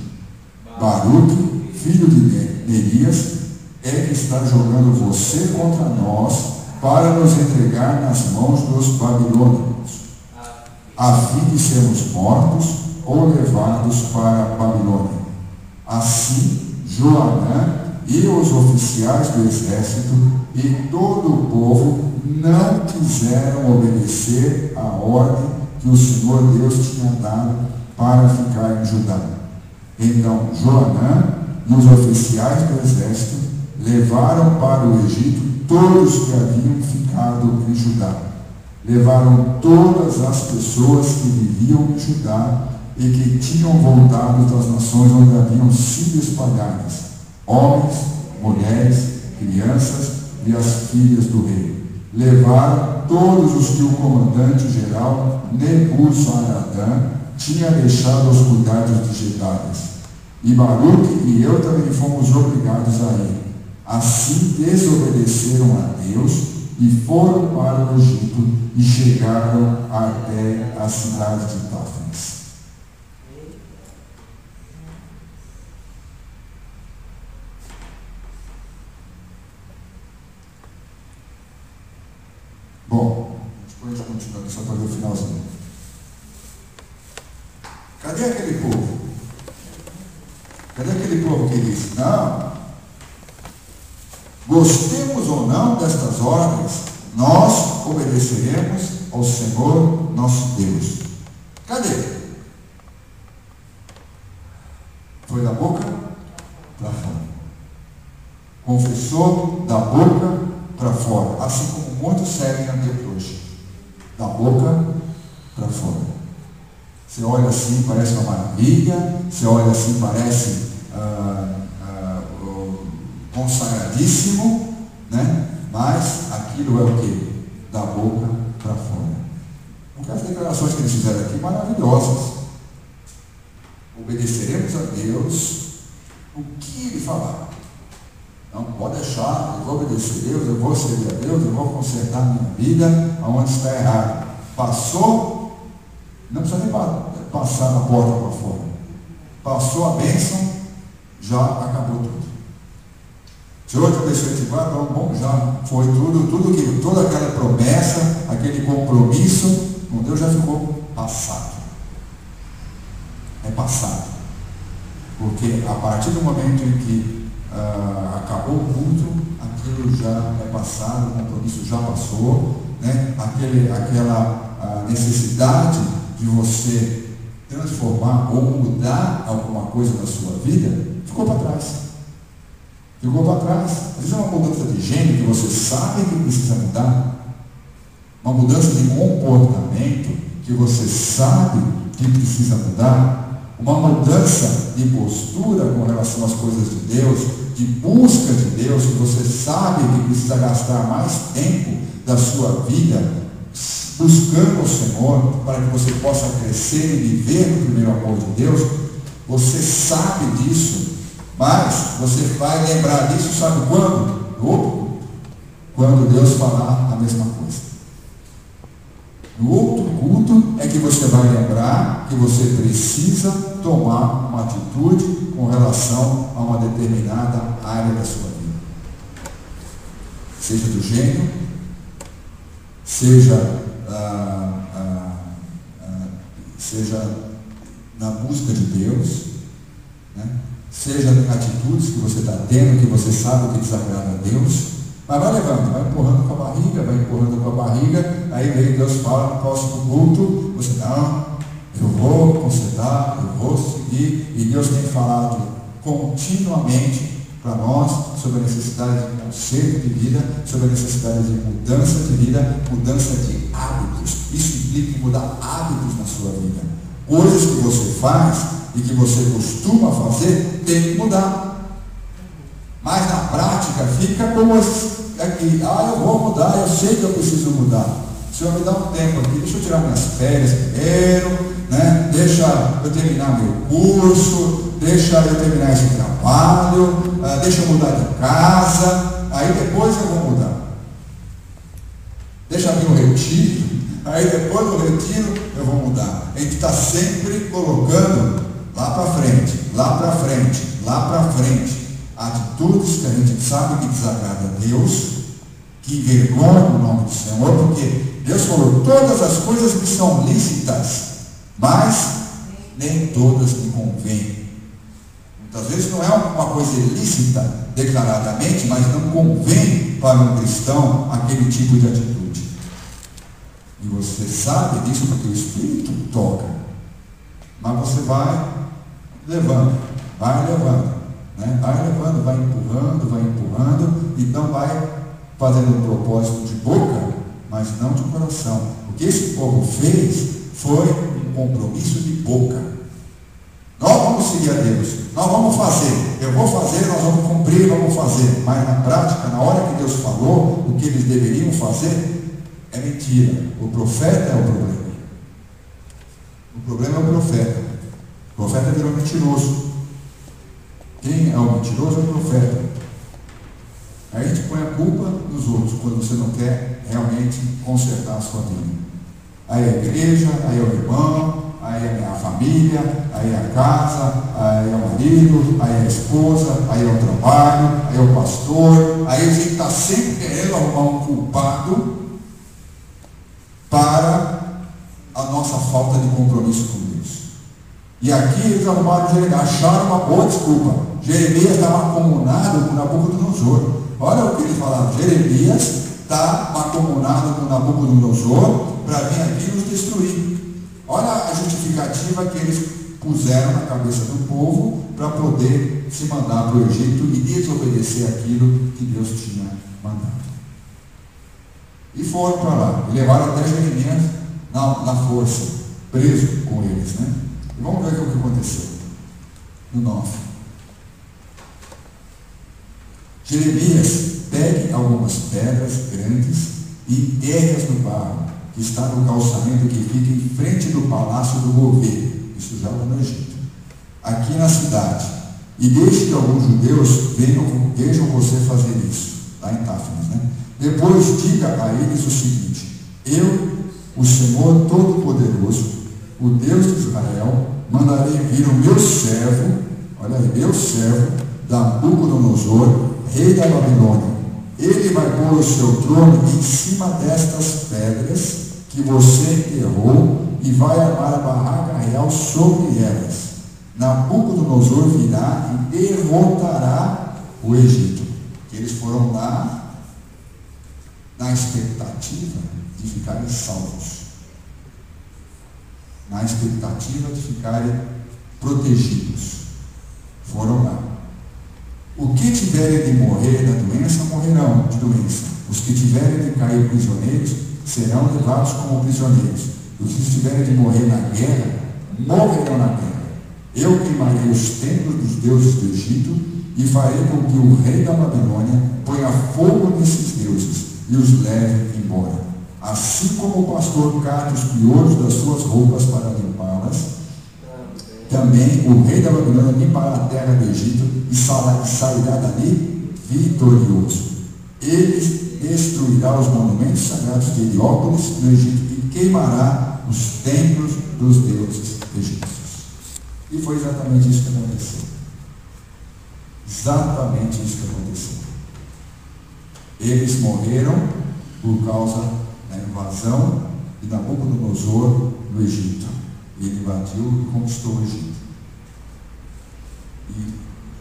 Baruque, filho de Nerias, é que está jogando você contra nós para nos entregar nas mãos dos babilônicos, a fim de sermos mortos ou levados para a Babilônia. Assim, Joanã e os oficiais do exército e todo o povo não quiseram obedecer a ordem que o Senhor Deus tinha dado para ficar em Judá. Então Joanã e os oficiais do exército levaram para o Egito todos que haviam ficado em Judá. Levaram todas as pessoas que viviam em Judá e que tinham voltado das nações onde haviam sido espalhadas, homens, mulheres, crianças e as filhas do rei. Levaram todos os que o comandante-geral Nebuzaradan tinha deixado aos cuidados de Gedadas. E Baruque e eu também fomos obrigados a ir. Assim desobedeceram a Deus e foram para o Egito e chegaram até a cidade de Táfnis. Bom, depois a gente continua aqui só para ver o finalzinho. Cadê aquele povo? Cadê aquele povo que disse: não, gostemos ou não destas ordens, nós obedeceremos ao Senhor nosso Deus? Cadê? Foi da boca para fora. Confessou da boca para fora, assim como muitos seguem a Deus hoje. Da boca para fora. Você olha assim, parece uma maravilha. Você olha assim, parece consagradíssimo, né? Mas aquilo é o que? Da boca para fora. Porque as declarações que eles fizeram aqui, maravilhosas. Obedeceremos a Deus o que Ele falar. Não pode deixar, eu vou obedecer a Deus, eu vou servir a Deus, eu vou consertar minha vida aonde está errado. Passou, não precisa nem passar na porta para fora. Passou a bênção, já acabou tudo. Se hoje eu deixei de igual, então bom, já foi toda aquela promessa, aquele compromisso com Deus já ficou passado. É passado. Porque a partir do momento em que acabou o culto, aquilo já é passado, o compromisso já passou, né? Aquela necessidade de você transformar ou mudar alguma coisa na sua vida, ficou para trás. Ficou para trás. Às vezes é uma mudança de gênero que você sabe que precisa mudar, uma mudança de comportamento que você sabe que precisa mudar, uma mudança de postura com relação às coisas de Deus, de busca de Deus, que você sabe que precisa gastar mais tempo da sua vida buscando o Senhor, para que você possa crescer e viver no primeiro amor de Deus. Você sabe disso, mas você vai lembrar disso, sabe quando? Quando Deus falar a mesma coisa. No outro culto é que você vai lembrar que você precisa tomar uma atitude com relação a uma determinada área da sua vida. Seja do gênero, seja na busca de Deus, né? Seja em atitudes que você está tendo, que você sabe que desagrada a Deus, mas vai levando, vai empurrando com a barriga, aí vem Deus fala no próximo culto, você não, eu vou consertar, eu vou seguir, e Deus tem falado continuamente para nós sobre a necessidade de conserto de vida, sobre a necessidade de mudança de vida, mudança de hábitos. Isso implica em mudar hábitos na sua vida. Coisas que você faz e que você costuma fazer, tem que mudar. Mas na prática fica como aqui, eu vou mudar, eu sei que eu preciso mudar. O Senhor me dá um tempo aqui, deixa eu tirar minhas férias primeiro, né? Deixa eu terminar meu curso, deixa eu terminar esse trabalho, deixa eu mudar de casa, aí depois eu vou mudar. Deixa eu vir o retiro, aí depois do retiro eu vou mudar. A gente está sempre colocando lá para frente, lá para frente, lá para frente, atitudes que a gente sabe que desagrada a Deus, que envergonham o nome do Senhor, porque Deus falou, todas as coisas me são lícitas, mas nem todas me convêm. Muitas vezes não é uma coisa ilícita declaradamente, mas não convém para um cristão aquele tipo de atitude. E você sabe disso porque o Espírito toca. Mas você vai levando, né? Vai empurrando, então vai fazendo um propósito de boca, mas não de coração. O que esse povo fez foi um compromisso de boca. Nós vamos seguir a Deus, nós vamos fazer, eu vou fazer, nós vamos cumprir, vamos fazer. Mas na prática, na hora que Deus falou o que eles deveriam fazer, é mentira. O profeta é o problema. O problema é o profeta. O profeta virou mentiroso. Quem é o mentiroso é o profeta. Aí a gente põe a culpa nos outros, quando você não quer realmente consertar a sua vida. Aí é a igreja, aí é o irmão, aí é a família, aí é a casa, aí é o marido, aí é a esposa, aí é o trabalho, aí é o pastor. Aí a gente está sempre querendo arrumar um culpado para a nossa falta de compromisso com Deus. E aqui eles acharam uma boa desculpa. Jeremias estava acomunado com Nabucodonosor. Olha o que eles falaram, Jeremias está macomunado com Nabucodonosor para vir aqui nos destruir. Olha a justificativa que eles puseram na cabeça do povo para poder se mandar para o Egito e desobedecer aquilo que Deus tinha mandado. E foram para lá, e levaram até Jeremias na força, preso com eles, né? E vamos ver o que aconteceu. No 9. Jeremias, pegue algumas pedras grandes e enterre-as no barro, que está no calçamento que fica em frente do palácio do governo, isso já está no Egito, aqui na cidade, e deixe que alguns judeus vejam você fazer isso, lá em Táfnis, né? Depois diga a eles o seguinte: eu, o Senhor Todo-Poderoso, o Deus de Israel, mandarei vir o meu servo, olha aí, meu servo, Nabucodonosor, rei da Babilônia. Ele vai pôr o seu trono em cima destas pedras que você enterrou e vai armar a barraca real sobre elas. Nabucodonosor virá e derrotará o Egito. Eles foram lá na expectativa de ficarem salvos, na expectativa de ficarem protegidos. Foram lá. O que tiverem de morrer da doença, morrerão de doença. Os que tiverem de cair prisioneiros, serão levados como prisioneiros. Os que tiverem de morrer na guerra, morrerão na guerra. Eu queimarei os templos dos deuses do Egito e farei com que o rei da Babilônia ponha fogo nesses deuses e os leve embora. Assim como o pastor cata os piolhos das suas roupas para limpá-las, também o rei da Babilônia limpará a terra do Egito e sairá dali vitorioso. Ele destruirá os monumentos sagrados de Heliópolis no Egito e queimará os templos dos deuses egípcios. E foi exatamente isso que aconteceu. Exatamente isso que aconteceu. Eles morreram por causa na invasão de Nabucodonosor no Egito. Ele invadiu e conquistou o Egito. E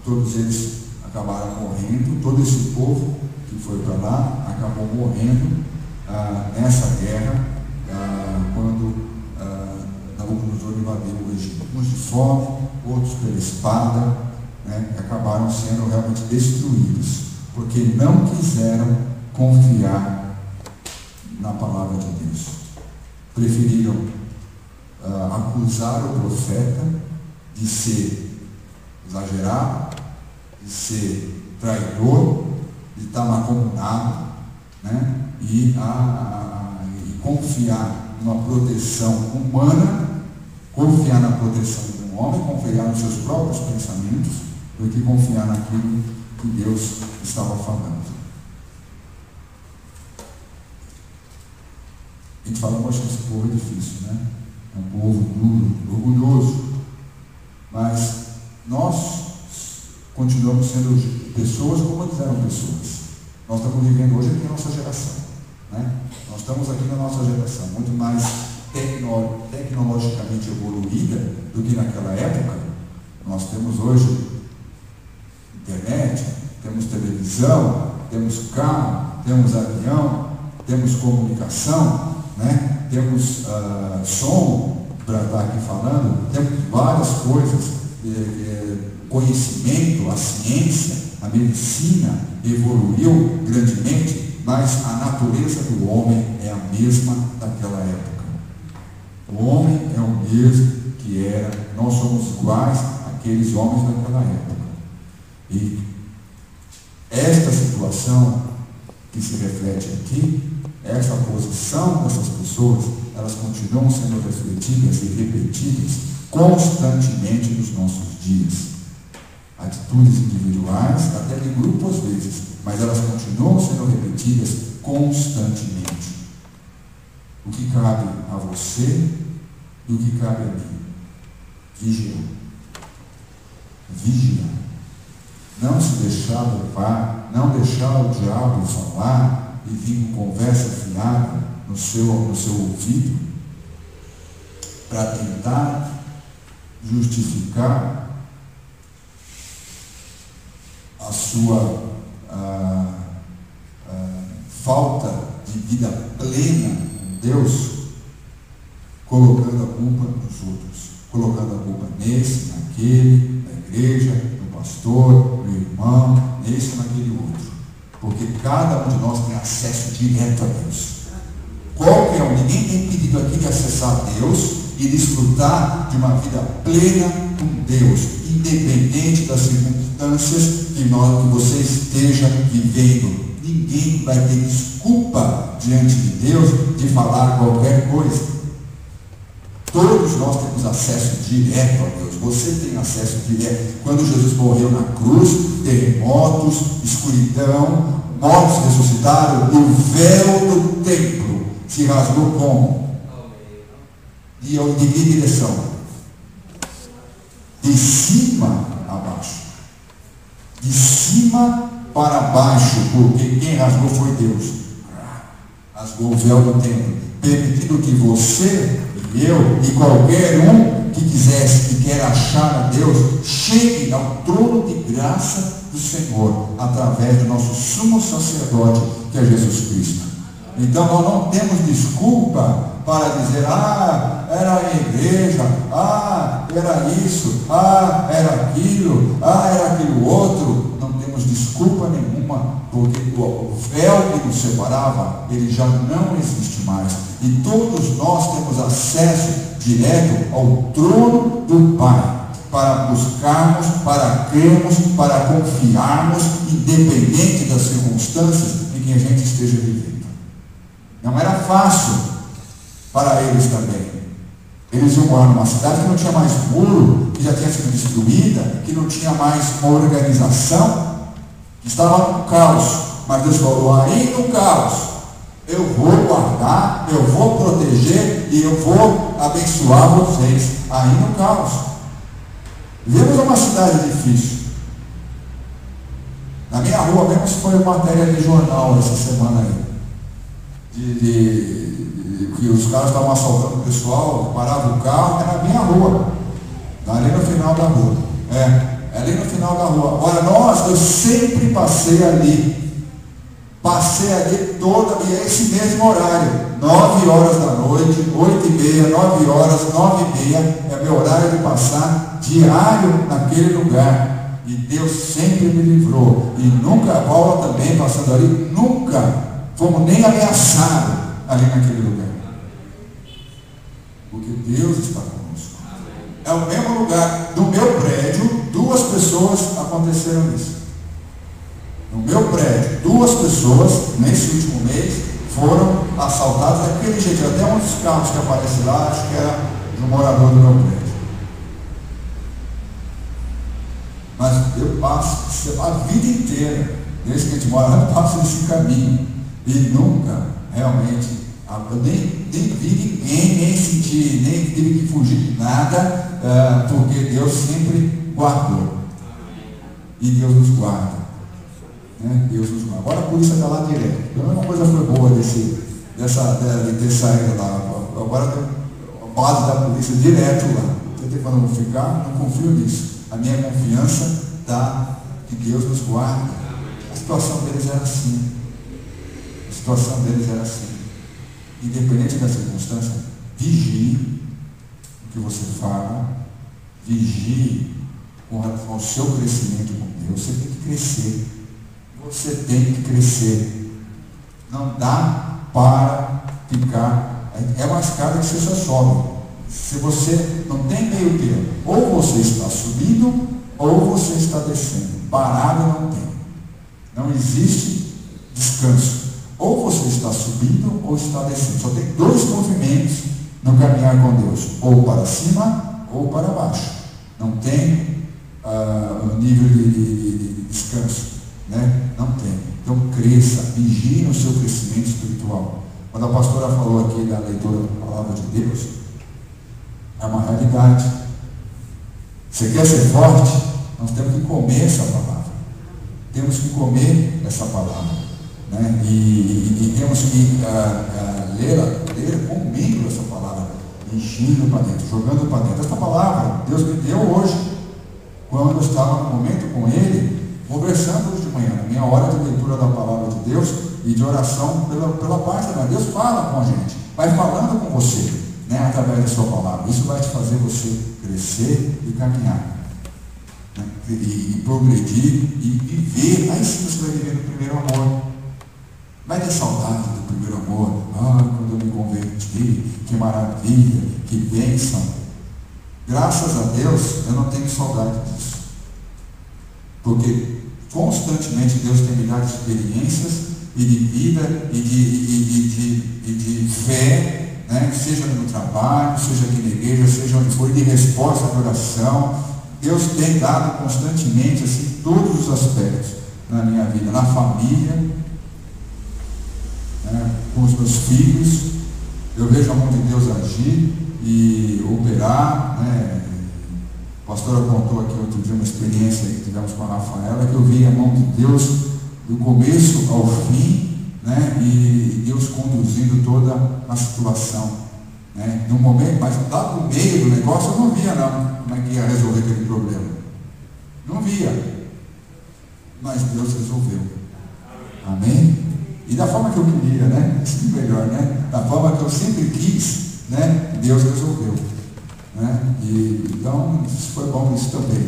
todos eles acabaram morrendo, todo esse povo que foi para lá acabou morrendo nessa guerra, quando Nabucodonosor invadiu o Egito. Uns de fome, outros pela espada, né, acabaram sendo realmente destruídos, porque não quiseram confiar na palavra de Deus. Preferiram acusar o profeta de ser exagerado, de ser traidor, de estar mancomunado, né? E confiar numa proteção humana, confiar na proteção de um homem, confiar nos seus próprios pensamentos, do que confiar naquilo que Deus estava falando. A gente fala, poxa, esse povo é difícil, né? É um povo duro, orgulhoso, mas nós continuamos sendo pessoas como eles eram pessoas. Nós estamos vivendo hoje aqui na nossa geração, né? Nós estamos aqui na nossa geração, muito mais tecnologicamente evoluída do que naquela época. Nós temos hoje internet, temos televisão, temos carro, temos avião, temos comunicação, né? Temos som para estar aqui falando, temos várias coisas, conhecimento, a ciência, a medicina evoluiu grandemente, mas a natureza do homem é a mesma daquela época. O homem é o mesmo que era, nós somos iguais àqueles homens daquela época. E esta situação que se reflete aqui, essa posição dessas pessoas, elas continuam sendo refletidas e repetidas constantemente nos nossos dias. Atitudes individuais, até de grupo às vezes, mas elas continuam sendo repetidas constantemente. O que cabe a você e o que cabe a mim? Vigiar. Vigiar. Não se deixar levar, não deixar o diabo falar e vir com conversa fiada no seu ouvido para tentar justificar a sua falta de vida plena em Deus, colocando a culpa nos outros, colocando a culpa nesse, naquele, na igreja, no pastor, no irmão, nesse ou naquele outro, porque cada um de nós tem acesso direto a Deus. Qualquer um, ninguém tem impedido aqui de acessar a Deus e desfrutar de uma vida plena com Deus, independente das circunstâncias que você esteja vivendo. Ninguém vai ter desculpa diante de Deus de falar qualquer coisa. Todos nós temos acesso direto a Deus. Você tem acesso direto. Quando Jesus morreu na cruz, terremotos, escuridão, mortos ressuscitaram, e o véu do templo se rasgou como? De que direção? De cima a baixo. De cima para baixo, porque quem rasgou foi Deus. Rasgou o véu do templo, permitindo que você e eu e qualquer um que quisesse, que quer achar a Deus, chegue ao trono de graça do Senhor, através do nosso sumo sacerdote, que é Jesus Cristo. Então nós não temos desculpa para dizer, era a igreja, era isso, era aquilo, era aquilo outro. Não temos desculpa nenhuma, porque o véu que nos separava, ele já não existe mais. E todos nós temos acesso direto ao trono do Pai, para buscarmos, para crermos, para confiarmos, independente das circunstâncias em que a gente esteja vivendo. Não era fácil para eles também. Eles iam morar numa cidade que não tinha mais muro, que já tinha sido destruída, que não tinha mais uma organização, que estava no caos. Mas Deus falou, aí no caos, eu vou guardar, eu vou proteger e eu vou abençoar vocês. Aí no caos. Vivemos uma cidade difícil. Na minha rua mesmo, isso foi matéria de jornal essa semana aí. que os caras estavam assaltando o pessoal, parava o carro, era bem a rua, ali no final da rua. Ali no final da rua. Olha, eu sempre passei ali toda, e é esse mesmo horário, 9 horas da noite, 8h30, 9 horas, 9h30, é meu horário de passar diário naquele lugar, e Deus sempre me livrou, e nunca, a Paula também passando ali, nunca fomos nem ameaçados ali naquele lugar, porque Deus está conosco. É o mesmo lugar, no meu prédio, 2 pessoas aconteceram isso. No meu prédio, 2 pessoas, nesse último mês, foram assaltadas daquele jeito. Até um dos carros que aparece lá, acho que era de um morador do meu prédio. Mas eu passo a vida inteira, desde que a gente mora lá, eu passo esse caminho. E nunca, realmente, eu nem vi ninguém, nem senti, nem tive que fugir de nada, porque Deus sempre guardou. E Deus nos guarda. Deus nos guarda. Agora a polícia está lá direto. Então uma coisa foi boa de ter saído lá. Agora tem a base da polícia direto lá. Quando eu vou ficar, não confio nisso. A minha confiança está que Deus nos guarda. A situação deles era assim. Independente da circunstância, vigie o que você fala, vigie com o seu crescimento com Deus. Você tem que crescer. Você tem que crescer. Não dá para ficar. É uma escada que você só sobe. Se você não tem meio termo, ou você está subindo, ou você está descendo. Parado não tem. Não existe descanso. Ou você está subindo, ou está descendo. Só tem 2 movimentos no caminhar com Deus. Ou para cima, ou para baixo. Não tem nível de descanso. Não tem. Então cresça, vigie no seu crescimento espiritual. Quando a pastora falou aqui da leitura da palavra de Deus, é uma realidade. Você quer ser forte? Nós temos que comer essa palavra. Temos que comer essa palavra. E temos que ler comendo essa palavra, enchendo para dentro, jogando para dentro. Essa palavra Deus me deu hoje, quando eu estava no momento com Ele, conversando hoje de manhã, na minha hora de leitura da palavra de Deus e de oração pela parte da Deus. Fala com a gente, vai falando com você, através da sua palavra. Isso vai te fazer você crescer e caminhar, e progredir e viver. Aí sim você vai viver no primeiro amor. Vai ter saudade do primeiro amor. Quando eu me converti, que maravilha, que bênção. Graças a Deus eu não tenho saudade disso, porque constantemente Deus tem me dado experiências e de vida e de fé, seja no trabalho, seja aqui na igreja, seja onde for, de resposta à oração. Deus tem dado constantemente, assim, todos os aspectos na minha vida, na família, com os meus filhos. Eu vejo a mão de Deus agir e operar. A pastora contou aqui outro dia uma experiência que tivemos com a Rafaela, que eu vi a mão de Deus do começo ao fim, e Deus conduzindo toda a situação, no momento, mas lá no meio do negócio eu não via como é que ia resolver aquele problema, não via, mas Deus resolveu. Amém? E da forma que eu queria, isso é melhor, da forma que eu sempre quis, Deus resolveu. Então, isso foi bom isso também,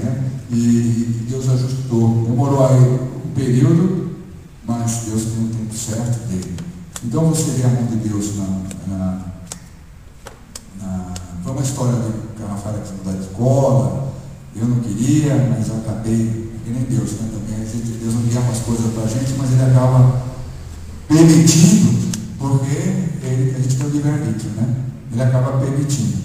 e Deus ajustou. Demorou aí um período, mas Deus tem um tempo certo dele. Então você vê a mão de Deus foi uma história que a Rafaela quis mudar de escola. Eu não queria, mas eu acabei, que nem Deus, também. Deus não queria umas coisas para a gente, mas Ele acaba permitindo, porque a gente tem o livre-arbítrio, Ele acaba permitindo.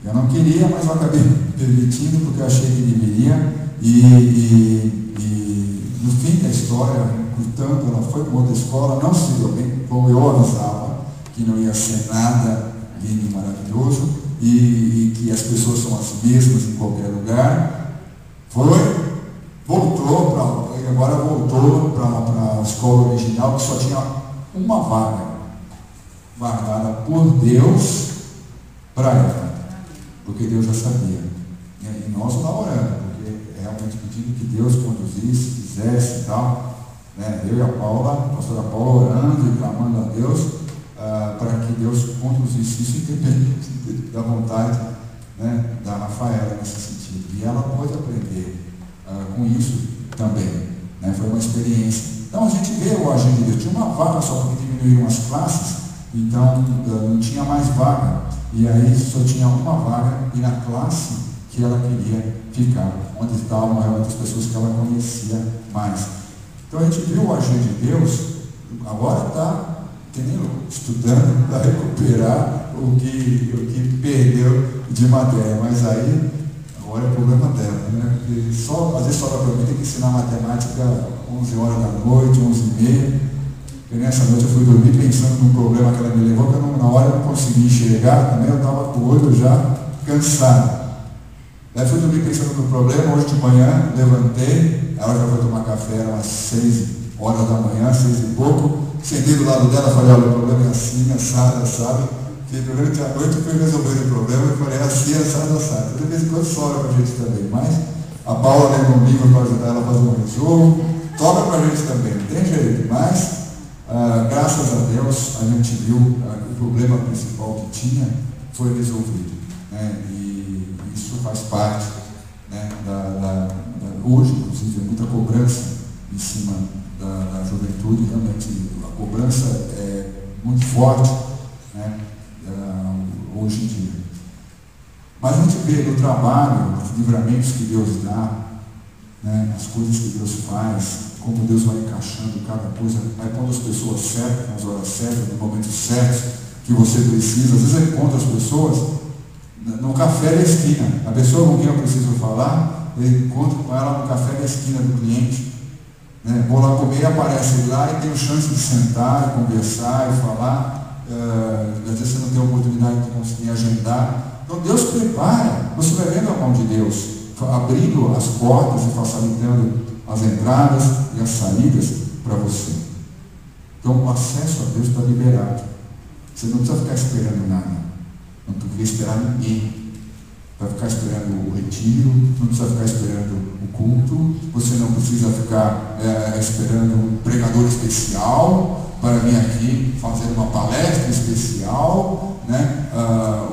Eu não queria, mas eu acabei permitindo, porque eu achei que deveria, e no fim da história, portanto, ela foi para outra escola, não se deu bem, como eu avisava, que não ia ser nada lindo e maravilhoso, e que as pessoas são as mesmas em qualquer lugar. Agora voltou para a escola original, que só tinha uma vaga. guardada por Deus para ela, porque Deus já sabia. E nós lá orando, porque é realmente pedindo que Deus conduzisse, fizesse e tal. Eu e a Paula, a pastora Paula, orando e clamando a Deus para que Deus conduzisse isso, independente da vontade, da Rafaela nesse sentido. E ela pôde aprender com isso também. Foi uma experiência. Então a gente vê o agir de Deus. Tinha uma vaga só, porque diminuíram as classes, então não tinha mais vaga. E aí só tinha uma vaga e na classe que ela queria ficar, onde estavam realmente as pessoas que ela conhecia mais. Então a gente viu o agir de Deus. Agora está estudando para recuperar o que perdeu de matéria, mas aí agora é problema dela, porque às vezes sobra para mim, tem que ensinar matemática 11 horas da noite, 11h30, e nessa noite eu fui dormir pensando num problema que ela me levou, que na hora eu não consegui enxergar, também eu estava com o olho já cansado. Daí fui dormir pensando no problema. Hoje de manhã levantei, ela já foi tomar café, era umas 6 horas da manhã, 6 e pouco, sentei do lado dela, falei, olha, o problema é assim, assado, que durante a noite eu fui resolver o problema, eu falei, assim, assado. De vez em quando sobra para a gente também, mas a Paula lembra um livro para ajudar ela a fazer um resumo, sobra para a gente também, não tem jeito, mas graças a Deus a gente viu que o problema principal que tinha foi resolvido, e isso faz parte, hoje, inclusive, muita cobrança em cima da juventude, realmente a cobrança é muito forte, hoje em dia. Mas a gente vê no trabalho, os livramentos que Deus dá, as coisas que Deus faz, como Deus vai encaixando cada coisa, vai pondo as pessoas certas, nas horas certas, no momento certo que você precisa. Às vezes eu encontro as pessoas no café da esquina, a pessoa com quem eu preciso falar, eu encontro com ela no café da esquina do cliente, vou lá comer, aparece lá e tenho chance de sentar, conversar e falar. Às vezes você não tem a oportunidade de conseguir agendar. Então Deus prepara, você vai vendo a mão de Deus abrindo as portas e facilitando as entradas e as saídas para você. Então o acesso a Deus está liberado. Você não precisa ficar esperando nada, não precisa esperar ninguém, vai ficar esperando o retiro, não precisa ficar esperando o culto, você não precisa ficar esperando um pregador especial para vir aqui fazer uma palestra especial,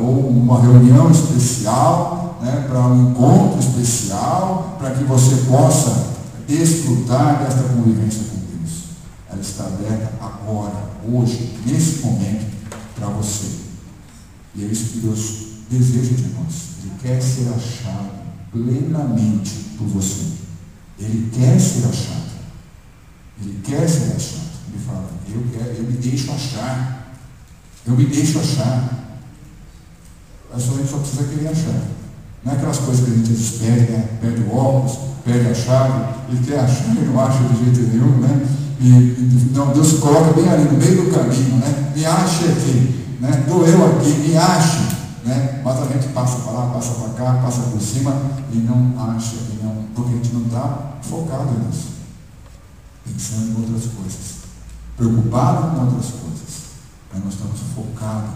ou uma reunião especial, para um encontro especial, para que você possa desfrutar desta convivência com Deus. Ela está aberta agora, hoje, nesse momento, para você. E é isso que Deus deseja de nós. Ele quer ser achado plenamente por você. Ele quer ser achado. Ele quer ser achado. Ele fala, eu me deixo achar. Eu me deixo achar. A gente só precisa querer achar. Não é aquelas coisas que a gente perde, perde o óculos, perde a chave, ele quer achar e não acha de jeito nenhum, não, Deus se coloca bem ali no meio do caminho, me ache aqui, doeu aqui, me ache, mas a gente passa para lá, passa para cá, passa por cima e não acha, porque a gente não está focado nisso, pensando em outras coisas, preocupado com outras coisas, mas nós estamos focados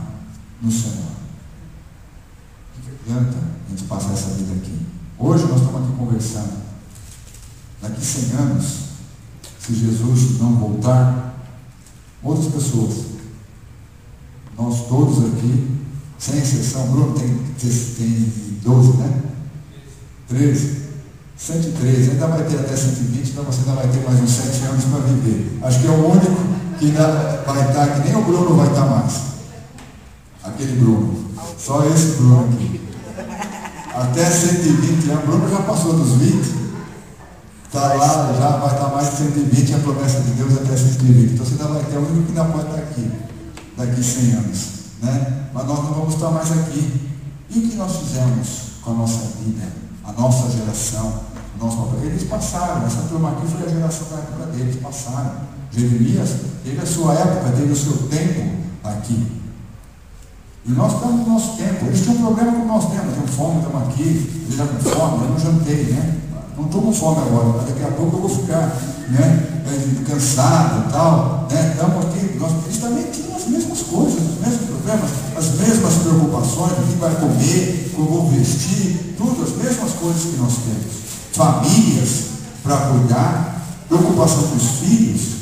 no Senhor. O que adianta a gente passar essa vida aqui? Hoje nós estamos aqui conversando. Daqui 100 anos, se Jesus não voltar, outras pessoas, nós todos aqui, sem exceção, Bruno tem 12, 13, 113, ainda vai ter até 120, então você ainda vai ter mais uns 7 anos para viver. Acho que é o único que ainda vai estar, que nem o Bruno vai estar mais. Aquele Bruno, só esse Bruno aqui. Até 120 anos, Bruno já passou dos 20, está lá, já vai estar mais de 120, a promessa de Deus até 120. Então você ainda vai ter o único que ainda pode estar aqui, daqui 100 anos. Mas nós não vamos estar mais aqui. E o que nós fizemos com a nossa vida, a nossa geração, o nosso papel? Eles passaram, essa turma aqui foi a geração da época deles, passaram. Jeremias teve a sua época, teve o seu tempo aqui. E nós estamos no nosso tempo. Eles tinham um problema com o nosso tempo. Temos fome, estamos aqui, eles já com fome, eu não jantei, Não estou com fome agora, mas daqui a pouco eu vou ficar cansado e tal. Estamos aqui. Eles também tinham as mesmas coisas, as mesmas preocupações, o que vai comer, como vou vestir, tudo, as mesmas coisas que nós temos. Famílias para cuidar, preocupação com os filhos,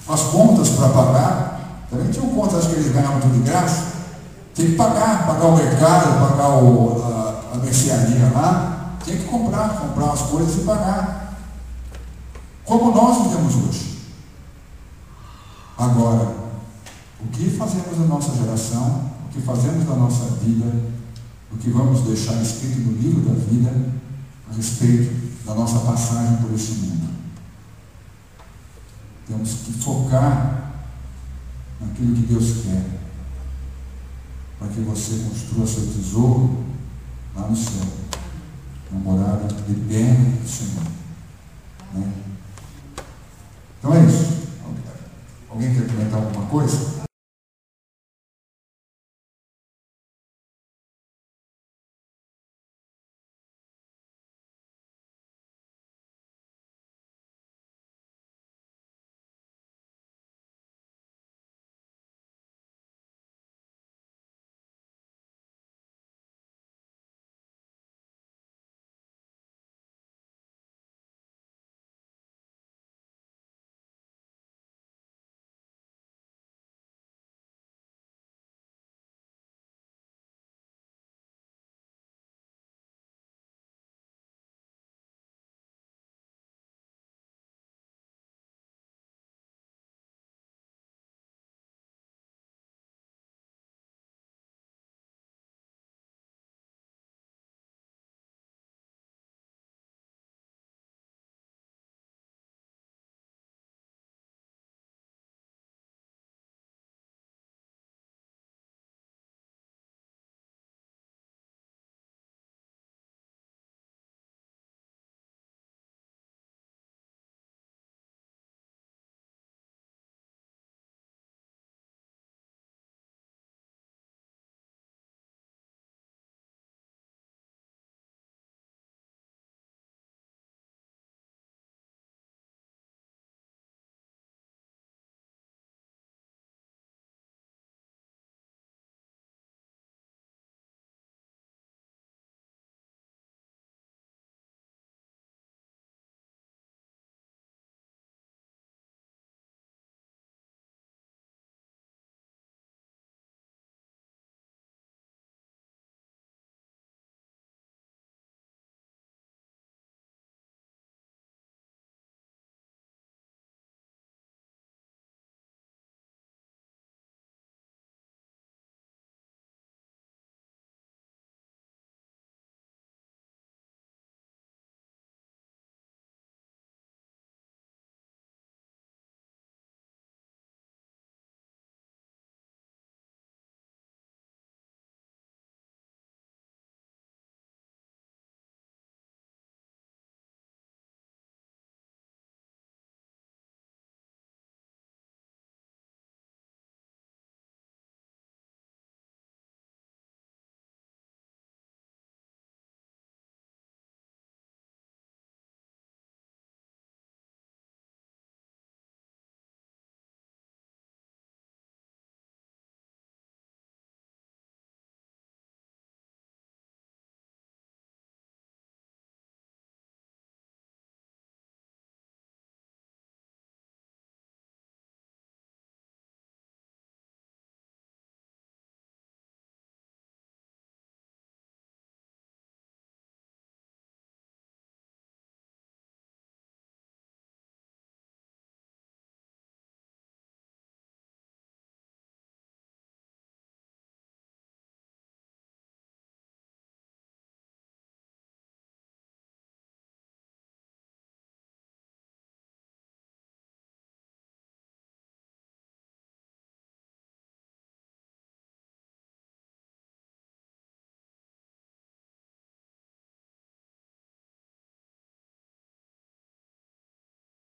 as contas para pagar. Também tinham contas, acho que eles ganhavam tudo de graça. Tem que pagar o mercado, pagar a mercearia lá. Tem que comprar as coisas e pagar. Como nós vivemos hoje. Agora, o que fazemos da nossa geração, o que fazemos da nossa vida, o que vamos deixar escrito no livro da vida a respeito da nossa passagem por esse mundo. Temos que focar naquilo que Deus quer, para que você construa seu tesouro lá no céu, na morada eterna do Senhor. Né? Então é isso. Alguém quer comentar alguma coisa?